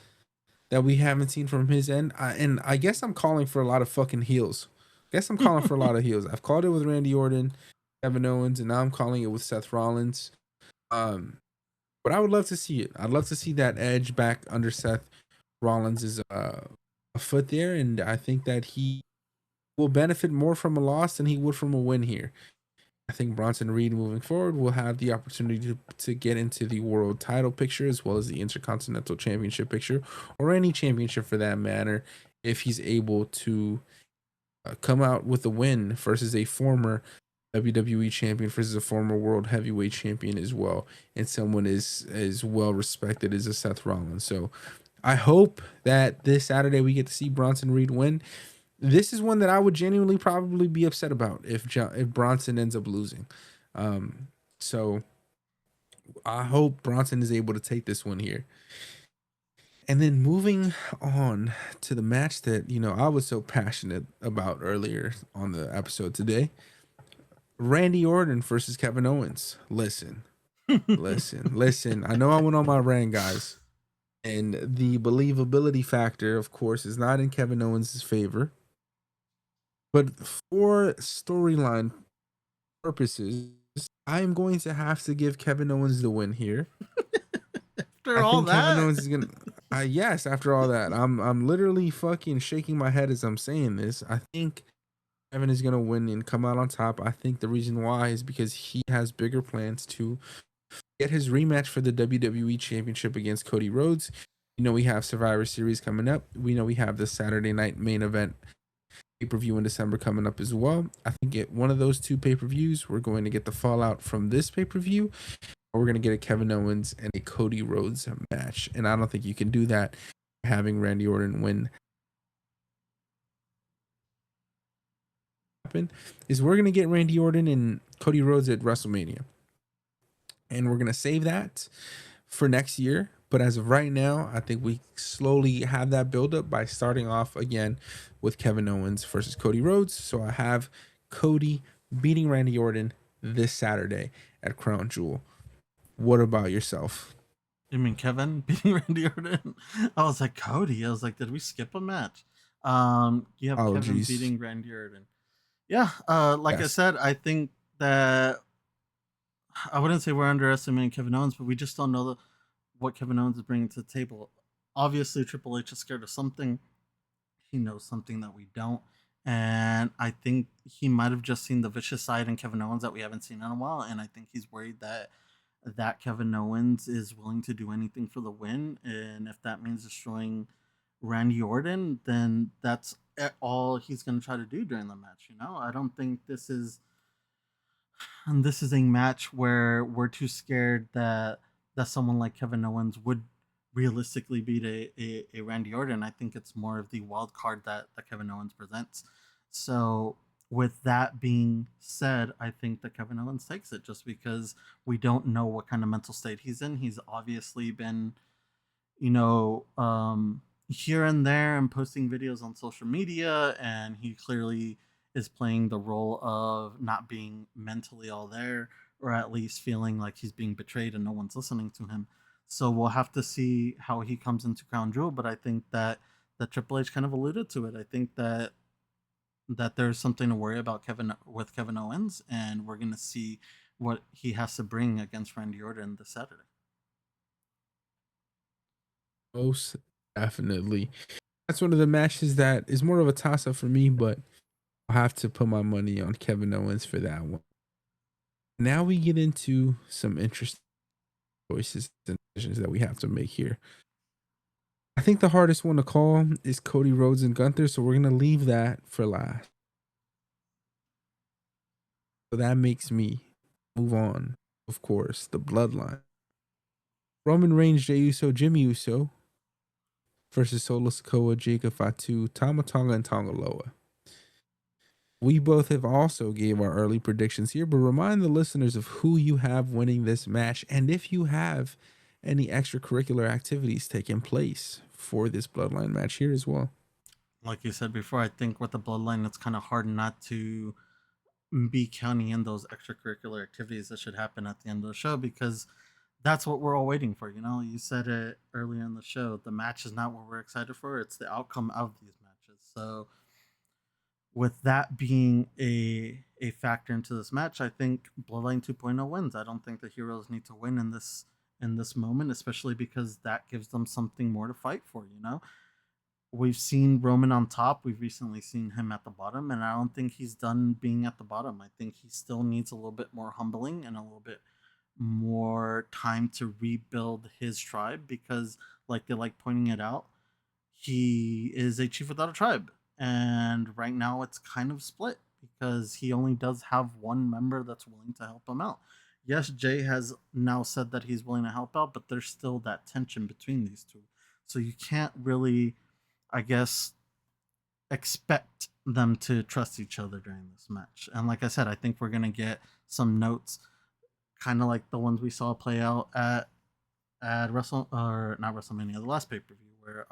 that we haven't seen from his end. And I guess I'm calling for a lot of fucking heels. Guess I'm calling for a lot of heels. I've called it with Randy Orton, Kevin Owens, and now I'm calling it with Seth Rollins. But I would love to see it. I'd love to see that edge back under Seth Rollins' a foot there, and I think that he will benefit more from a loss than he would from a win here. I think Bronson Reed moving forward will have the opportunity to get into the world title picture as well as the Intercontinental Championship picture, or any championship for that matter, if he's able to come out with a win versus a former WWE champion versus a former world heavyweight champion as well, and someone as well respected as a Seth Rollins. So I hope that this Saturday we get to see Bronson Reed win. This is one that I would genuinely probably be upset about if Bronson ends up losing. So I hope Bronson is able to take this one here. And then moving on to the match that, I was so passionate about earlier on the episode today. Randy Orton versus Kevin Owens. Listen. I know I went on my rant, guys. And the believability factor, of course, is not in Kevin Owens' favor. But for storyline purposes, I'm going to have to give Kevin Owens the win here. After I all think Kevin that, Owens is gonna. Yes, after all that, I'm literally fucking shaking my head as I'm saying this. I think Kevin is gonna win and come out on top. I think the reason why is because he has bigger plans to get his rematch for the WWE Championship against Cody Rhodes. We have Survivor Series coming up. We know we have the Saturday night main event pay-per-view in December coming up as well. I think at one of those two pay-per-views, we're going to get the fallout from this pay-per-view, or we're going to get a Kevin Owens and a Cody Rhodes match. And I don't think you can do that having Randy Orton win. Is we're going to get Randy Orton and Cody Rhodes at WrestleMania. And we're going to save that for next year. But as of right now, I think we slowly have that build up by starting off again with Kevin Owens versus Cody Rhodes. So I have Cody beating Randy Orton this Saturday at Crown Jewel. What about yourself? you mean Kevin beating Randy Orton? I was like, Cody. I was like, did we skip a match? You have Kevin Apologies. beating Randy Orton. Yeah, like I Yes. said, I think that I wouldn't say we're underestimating Kevin Owens, but we just don't know what Kevin Owens is bringing to the table. Obviously, Triple H is scared of something. He knows something that we don't. And I think he might have just seen the vicious side in Kevin Owens that we haven't seen in a while. And I think he's worried that Kevin Owens is willing to do anything for the win. And if that means destroying Randy Orton, then that's all he's going to try to do during the match. I don't think this is a match where we're too scared that someone like Kevin Owens would realistically beat a Randy Orton. I think it's more of the wild card that Kevin Owens presents. So with that being said, I think that Kevin Owens takes it just because we don't know what kind of mental state he's in. He's obviously been, here and there and posting videos on social media, and he clearly is playing the role of not being mentally all there, or at least feeling like he's being betrayed and no one's listening to him. So we'll have to see how he comes into Crown Jewel, but I think that Triple H kind of alluded to it. I think that there's something to worry about Kevin Owens, and we're gonna see what he has to bring against Randy Orton this Saturday. Most definitely. That's one of the matches that is more of a toss up for me, but I'll have to put my money on Kevin Owens for that one. Now we get into some interesting choices and decisions that we have to make here. I think the hardest one to call is Cody Rhodes and Gunther, so we're gonna leave that for last. So that makes me move on. Of course, the bloodline. Roman Reigns, Jey Uso, Jimmy Uso versus Solo Sikoa, Jacob Fatu, Tama Tonga, and Tonga Loa. We both have also gave our early predictions here, but remind the listeners of who you have winning this match and if you have any extracurricular activities taking place for this bloodline match here as well. Like you said before, I think with the bloodline, it's kind of hard not to be counting in those extracurricular activities that should happen at the end of the show because that's what we're all waiting for. You know, you said it earlier in the show. The match is not what we're excited for; it's the outcome of these matches. So, with that being a factor into this match, I think Bloodline 2.0 wins. I don't think the heroes need to win in this moment, especially because that gives them something more to fight for. You know, we've seen Roman on top. We've recently seen him at the bottom, and I don't think he's done being at the bottom. I think he still needs a little bit more humbling and a little bit more time to rebuild his tribe because, like they like pointing it out, he is a chief without a tribe. And right now it's kind of split because he only does have one member that's willing to help him out. Yes, Jay has now said that he's willing to help out, but there's still that tension between these two. So you can't really, I guess, expect them to trust each other during this match. And like I said, I think we're gonna get some notes, kind of like the ones we saw play out at Wrestle or not WrestleMania, the last pay per view, where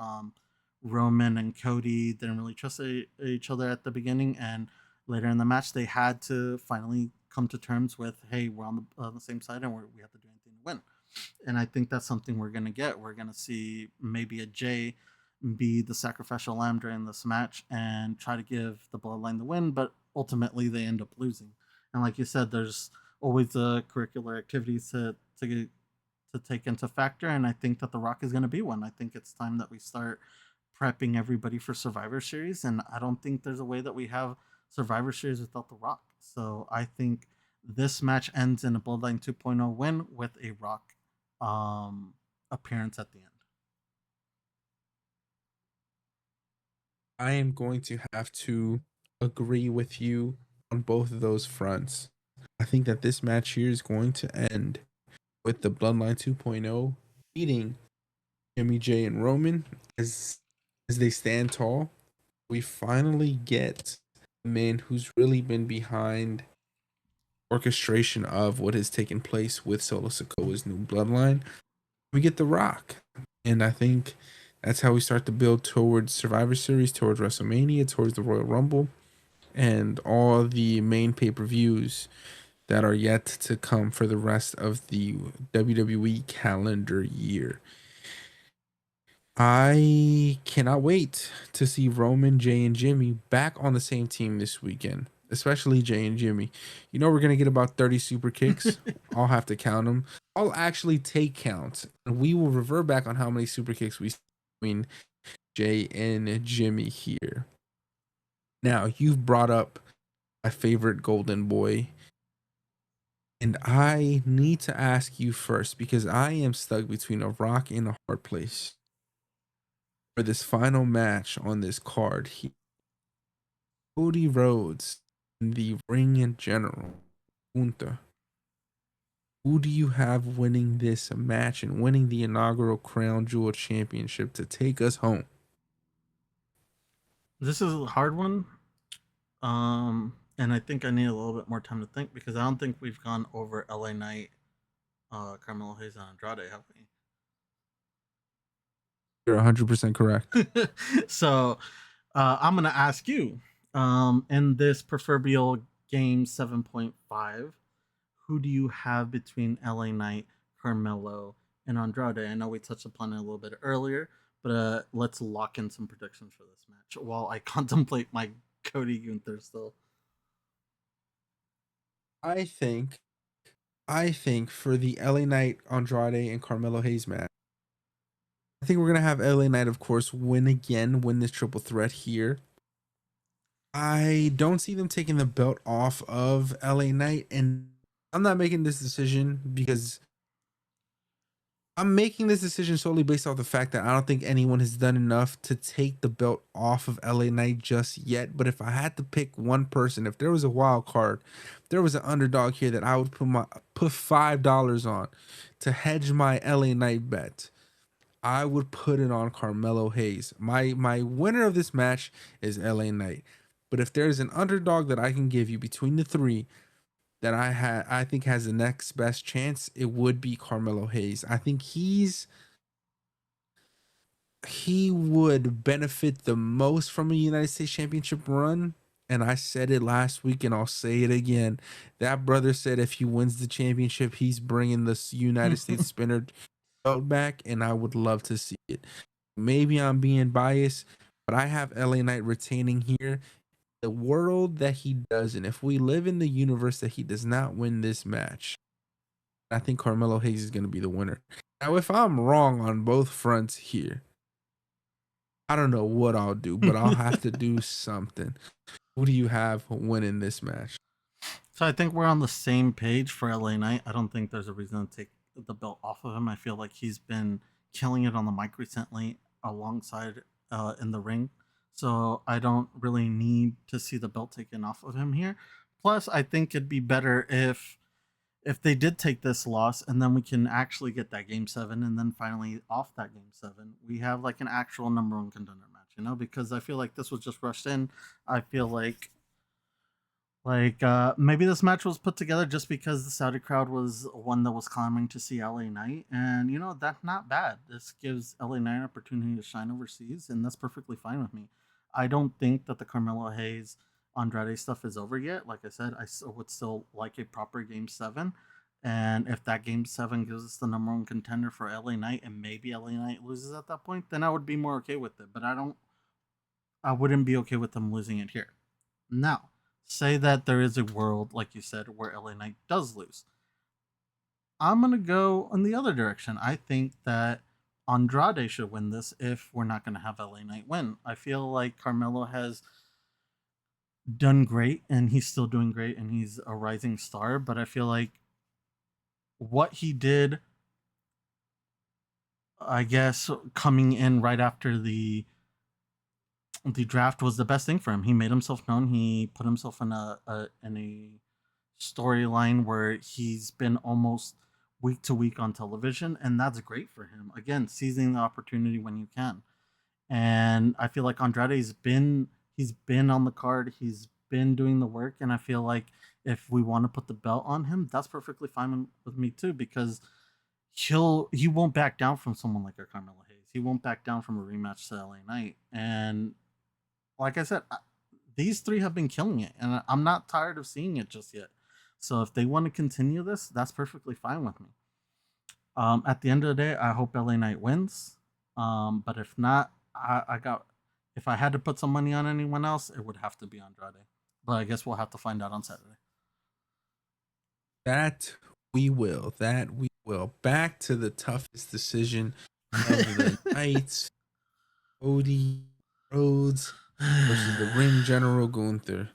Roman and Cody didn't really trust each other at the beginning, and later in the match they had to finally come to terms with, hey, we're on the same side and we have to do anything to win. And I think that's something we're gonna get. We're gonna see maybe a Jay be the sacrificial lamb during this match and try to give the bloodline the win, but ultimately they end up losing. And like you said, there's always the curricular activities to take into factor, and I think that The Rock is going to be one. I think it's time that we start prepping everybody for Survivor Series, and I don't think there's a way that we have Survivor Series without The Rock. So I think this match ends in a Bloodline 2.0 win with a Rock appearance at the end. I am going to have to agree with you on both of those fronts. I think that this match here is going to end with the Bloodline 2.0 beating Jimmy J and Roman as they stand tall. We finally get the man who's really been behind orchestration of what has taken place with Solo Sikoa's new bloodline. We get The Rock. And I think that's how we start to build towards Survivor Series, towards WrestleMania, towards the Royal Rumble, and all the main pay-per-views that are yet to come for the rest of the WWE calendar year. I cannot wait to see Roman, Jay, and Jimmy back on the same team this weekend, especially Jay and Jimmy. You know, we're going to get about 30 super kicks. I'll have to count them. I'll actually take counts, and we will revert back on how many super kicks we see between Jay and Jimmy here. Now, you've brought up my favorite golden boy, and I need to ask you first because I am stuck between a rock and a hard place for this final match on this card here. Cody Rhodes in the ring in general. Punta. Who do you have winning this match and winning the inaugural Crown Jewel Championship to take us home? This is a hard one. And I think I need a little bit more time to think because I don't think we've gone over LA Knight, Carmelo Hayes, and Andrade, have we? You're 100% correct. So I'm gonna ask you, in this proverbial game 7.5, who do you have between LA Knight, Carmelo, and Andrade? I know we touched upon it a little bit earlier, but let's lock in some predictions for this match while I contemplate my Cody Gunther still. I think I think for the LA Knight, Andrade, and Carmelo Hayes match, I think we're gonna have LA Knight, of course, win this triple threat here. I don't see them taking the belt off of LA Knight, and I'm not making this decision because I'm making this decision solely based off the fact that I don't think anyone has done enough to take the belt off of LA Knight just yet. But if I had to pick one person, if there was a wild card, if there was an underdog here that I would put $5 on to hedge my LA Knight bet, I would put it on Carmelo Hayes. My winner of this match is LA Knight. But if there's an underdog that I can give you between the three that I think has the next best chance, it would be Carmelo Hayes. I think he would benefit the most from a United States Championship run. And I said it last week and I'll say it again. That brother said if he wins the championship, he's bringing the United States spinner belt back, and I would love to see it. Maybe I'm being biased, but I have LA Knight retaining here. The world that he doesn't, if we live in the universe that he does not win this match, I think Carmelo Hayes is going to be the winner. Now, if I'm wrong on both fronts here, I don't know what I'll do, but I'll have to do something. Who do you have winning this match? So I think we're on the same page for LA Knight. I don't think there's a reason to take the belt off of him. I feel like he's been killing it on the mic recently alongside in the ring. So I don't really need to see the belt taken off of him here. Plus, I think it'd be better if they did take this loss and then we can actually get that game 7, and then finally off that game 7 we have like an actual number 1 contender match, because I feel like this was just rushed in. I feel like maybe this match was put together just because the Saudi crowd was one that was clamoring to see LA Knight, and that's not bad. This gives LA Knight an opportunity to shine overseas, and that's perfectly fine with me. I don't think that the Carmelo Hayes Andrade stuff is over yet. Like I said, would still like a proper game 7, and if that game 7 gives us the number 1 contender for LA Knight, and maybe LA Knight loses at that point, then I would be more okay with it. But I wouldn't be okay with them losing it here. Now, say that there is a world, like you said, where LA Knight does lose. I'm going to go in the other direction. I think that Andrade should win this if we're not going to have LA Knight win. I feel like Carmelo has done great and he's still doing great and he's a rising star, but I feel like what he did, I guess, coming in right after the draft was the best thing for him. He made himself known. He put himself in a storyline where he's been almost week to week on television, and that's great for him. Again, seizing the opportunity when you can. And I feel like he's been on the card, he's been doing the work, and I feel like if we want to put the belt on him, that's perfectly fine with me too, because he won't back down from someone like a Carmelo Hayes. He won't back down from a rematch to LA Knight. And like I said, these three have been killing it, and I'm not tired of seeing it just yet. So if they want to continue this, that's perfectly fine with me. At the end of the day, I hope LA Knight wins. But if not, if I had to put some money on anyone else, it would have to be Andrade. But I guess we'll have to find out on Saturday. That we will. Back to the toughest decision of the night. Cody Rhodes versus the ring general Gunther.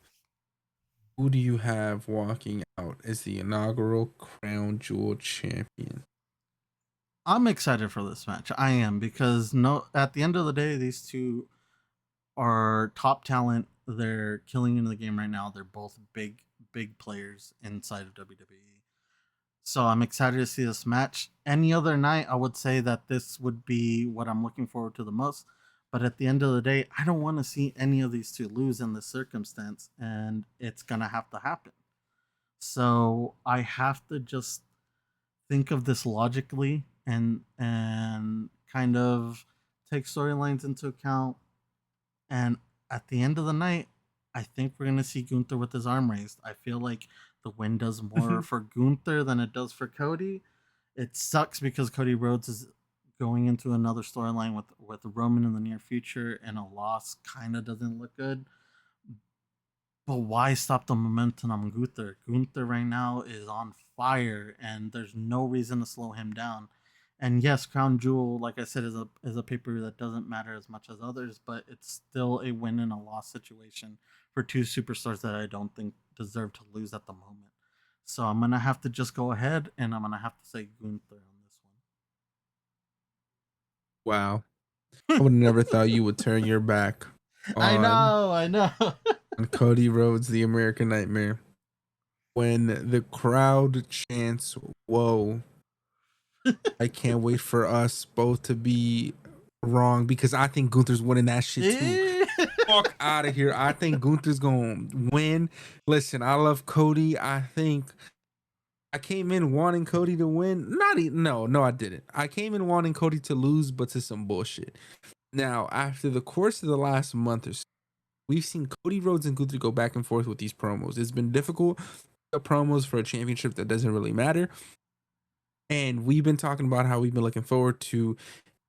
Who do you have walking out as the inaugural Crown Jewel champion? I'm excited for this match. I am, because at the end of the day, these two are top talent. They're killing in the game right now. They're both big players inside of WWE. So I'm excited to see this match. Any other night, I would say that this would be what I'm looking forward to the most. But at the end of the day, I don't want to see any of these two lose in this circumstance, and it's going to have to happen. So I have to just think of this logically and kind of take storylines into account. And at the end of the night, I think we're gonna see Gunther with his arm raised. I feel like the win does more for Gunther than it does for Cody. It sucks because Cody Rhodes is going into another storyline with Roman in the near future, and a loss kind of doesn't look good. But why stop the momentum on Gunther? Gunther right now is on fire, and there's no reason to slow him down. And yes, Crown Jewel, like I said, is a pay-per-view that doesn't matter as much as others, but it's still a win and a loss situation for two superstars that I don't think deserve to lose at the moment. So I'm gonna have to just go ahead and I'm gonna have to say Gunther on this Wow. I would have never thought you would turn your back one. I on know, I know. Cody Rhodes, the American Nightmare. When the crowd chants, "Whoa." I can't wait for us both to be wrong because I think Gunther's winning that shit too. Fuck out of here. I think Gunther's gonna win. Listen, I love Cody. I think I came in wanting Cody to win. No, I didn't. I came in wanting Cody to lose, but to some bullshit. Now, after the course of the last month or so, we've seen Cody Rhodes and Gunther go back and forth with these promos. It's been difficult. The promos for a championship that doesn't really matter. And we've been talking about how we've been looking forward to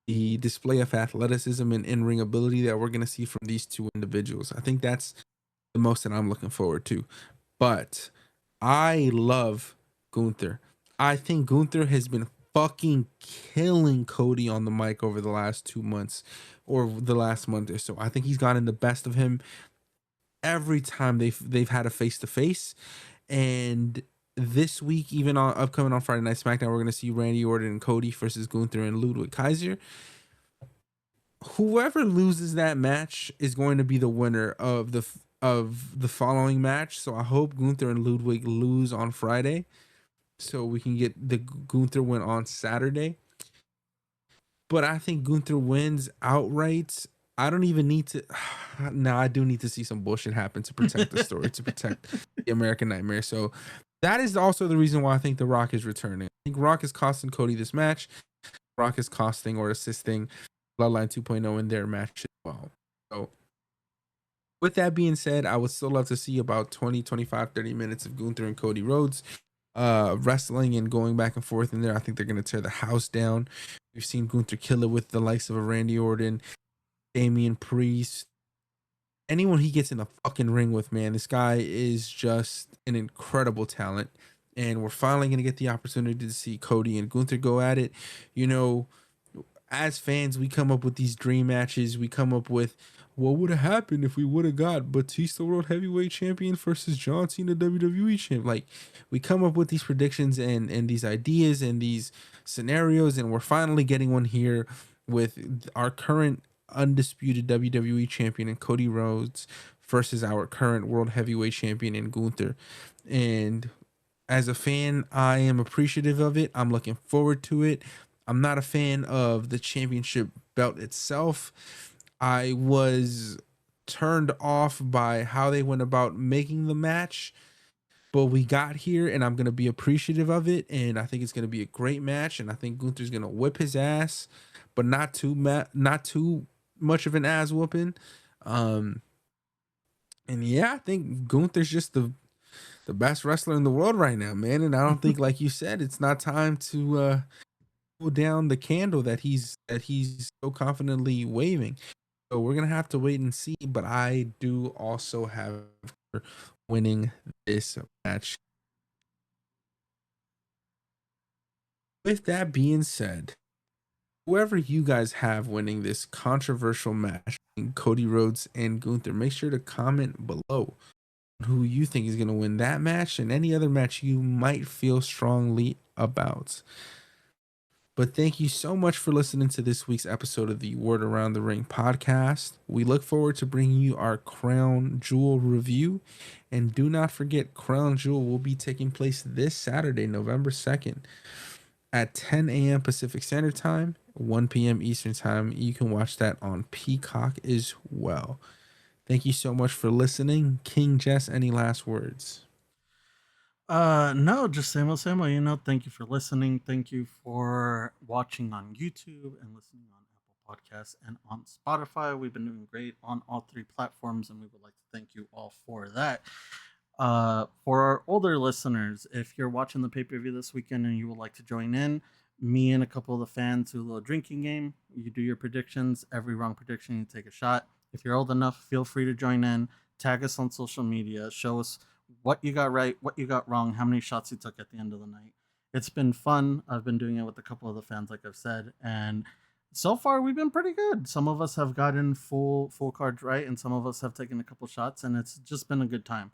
the display of athleticism and in-ring ability that we're going to see from these two individuals. I think that's the most that I'm looking forward to. But I love Gunther. I think Gunther has been fucking killing Cody on the mic over the last 2 months or the last month or so. I think he's gotten the best of him every time they've had a face-to-face. And this week, even on upcoming on Friday Night SmackDown, we're going to see Randy Orton and Cody versus Gunther and Ludwig Kaiser. Whoever loses that match is going to be the winner of the following match. So I hope Gunther and Ludwig lose on Friday, so we can get the Gunther win on Saturday. But I think Gunther wins outright. I don't even need to. No, I do need to see some bullshit happen to protect the story, to protect the American Nightmare. So that is also the reason why I think The Rock is returning. I think Rock is costing Cody this match. Rock is costing or assisting Bloodline 2.0 in their match as well. So with that being said, I would still love to see about 20, 25, 30 minutes of Gunther and Cody Rhodes wrestling and going back and forth in there. I think they're going to tear the house down. We've seen Gunther kill it with the likes of a Randy Orton, Damian Priest, anyone he gets in the fucking ring with, man. This guy is just an incredible talent. And we're finally going to get the opportunity to see Cody and Gunther go at it. You know, as fans, we come up with these dream matches. We come up with what would have happened if we would have got Batista World Heavyweight Champion versus John Cena WWE Champion. Like, we come up with these predictions and these ideas and these scenarios, and we're finally getting one here with our current undisputed WWE Champion in Cody Rhodes versus our current World Heavyweight Champion in Gunther. And as a fan, I am appreciative of it. I'm looking forward to it. I'm not a fan of the championship belt itself. I was turned off by how they went about making the match, but we got here and I'm going to be appreciative of it. And I think it's going to be a great match. And I think Gunther's going to whip his ass, but not too much of an ass whooping. And yeah, I think Gunther's just the best wrestler in the world right now, man. And I don't think, like you said, it's not time to pull down the candle that he's so confidently waving. So we're gonna have to wait and see. But I do also have winning this match. With that being said, whoever you guys have winning this controversial match, Cody Rhodes and Gunther, make sure to comment below who you think is going to win that match and any other match you might feel strongly about. But thank you so much for listening to this week's episode of the Word Around the Ring podcast. We look forward to bringing you our Crown Jewel review. And do not forget, Crown Jewel will be taking place this Saturday, November 2nd at 10 a.m. Pacific Standard Time, 1 p.m. Eastern Time. You can watch that on Peacock as well. Thank you so much for listening. King Jess, any last words? No, just same old, same old. You know, thank you for listening. Thank you for watching on YouTube and listening on Apple Podcasts and on Spotify. We've been doing great on all three platforms, and we would like to thank you all for that. For our older listeners, if you're watching the pay-per-view this weekend and you would like to join in, me and a couple of the fans do a little drinking game. You do your predictions. Every wrong prediction, you take a shot. If you're old enough, feel free to join in. Tag us on social media. Show us what you got right, what you got wrong, how many shots you took at the end of the night. It's been fun. I've been doing it with a couple of the fans, like I've said, and so far we've been pretty good. Some of us have gotten full cards right, and some of us have taken a couple shots, and it's just been a good time.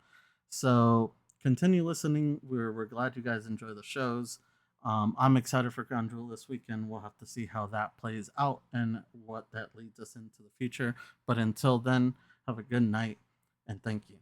So continue listening. We're glad you guys enjoy the shows. I'm excited for Crown Jewel this weekend. We'll have to see how that plays out and what that leads us into the future. But until then, have a good night and thank you.